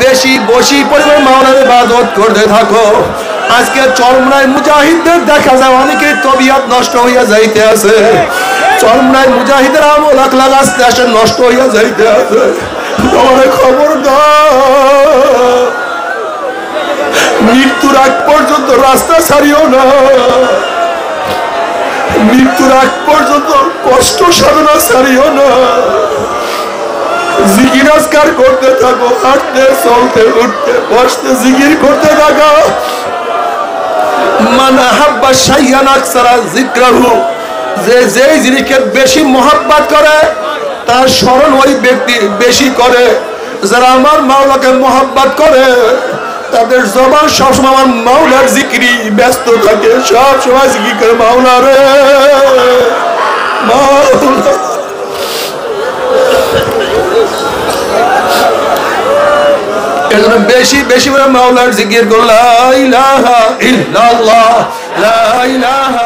বেশি বেশি পরিমাণ মাওলার ইবাদত করতে থাকো। আজকে চরমনায় মুজাহিদদের দেখা যায় অনেকের তবিয়ত নষ্ট হইয়া যাইতে আছে। চরমনায় মুজাহিদের আমল আখলাক আস্তে আস্তে নষ্ট হইয়া যাইতে আছে। তোমার খবর দাও, মৃত্যুর আগ পর্যন্ত রাস্তা ছাড়িও না। মৃত্যুর আগ পর্যন্ত কষ্ট সাধনা ছাড়িও না। জিকির আজকার করতে থাকো, হাঁটতে চলতে উঠতে বসতে জিকির করতে থাকো। মান আহাব্বা শাইআন আকসারা যিকরাহু, যে যেই জিনিসকে বেশি মহব্বত করে তার স্মরণ ওই ব্যক্তি বেশি করে। যারা আমার মাওলাকে মহব্বত করে তাদের জবান সবসময় আমার মাওলার জিকিরি ব্যস্ত থাকে, সব সময় জিকির করে মাওলা রে মাওলা। এজন্য বেশি বেশি করে মাওলার জিকির করো। লা ইলাহা ইল্লাল্লাহ, লা ইলাহা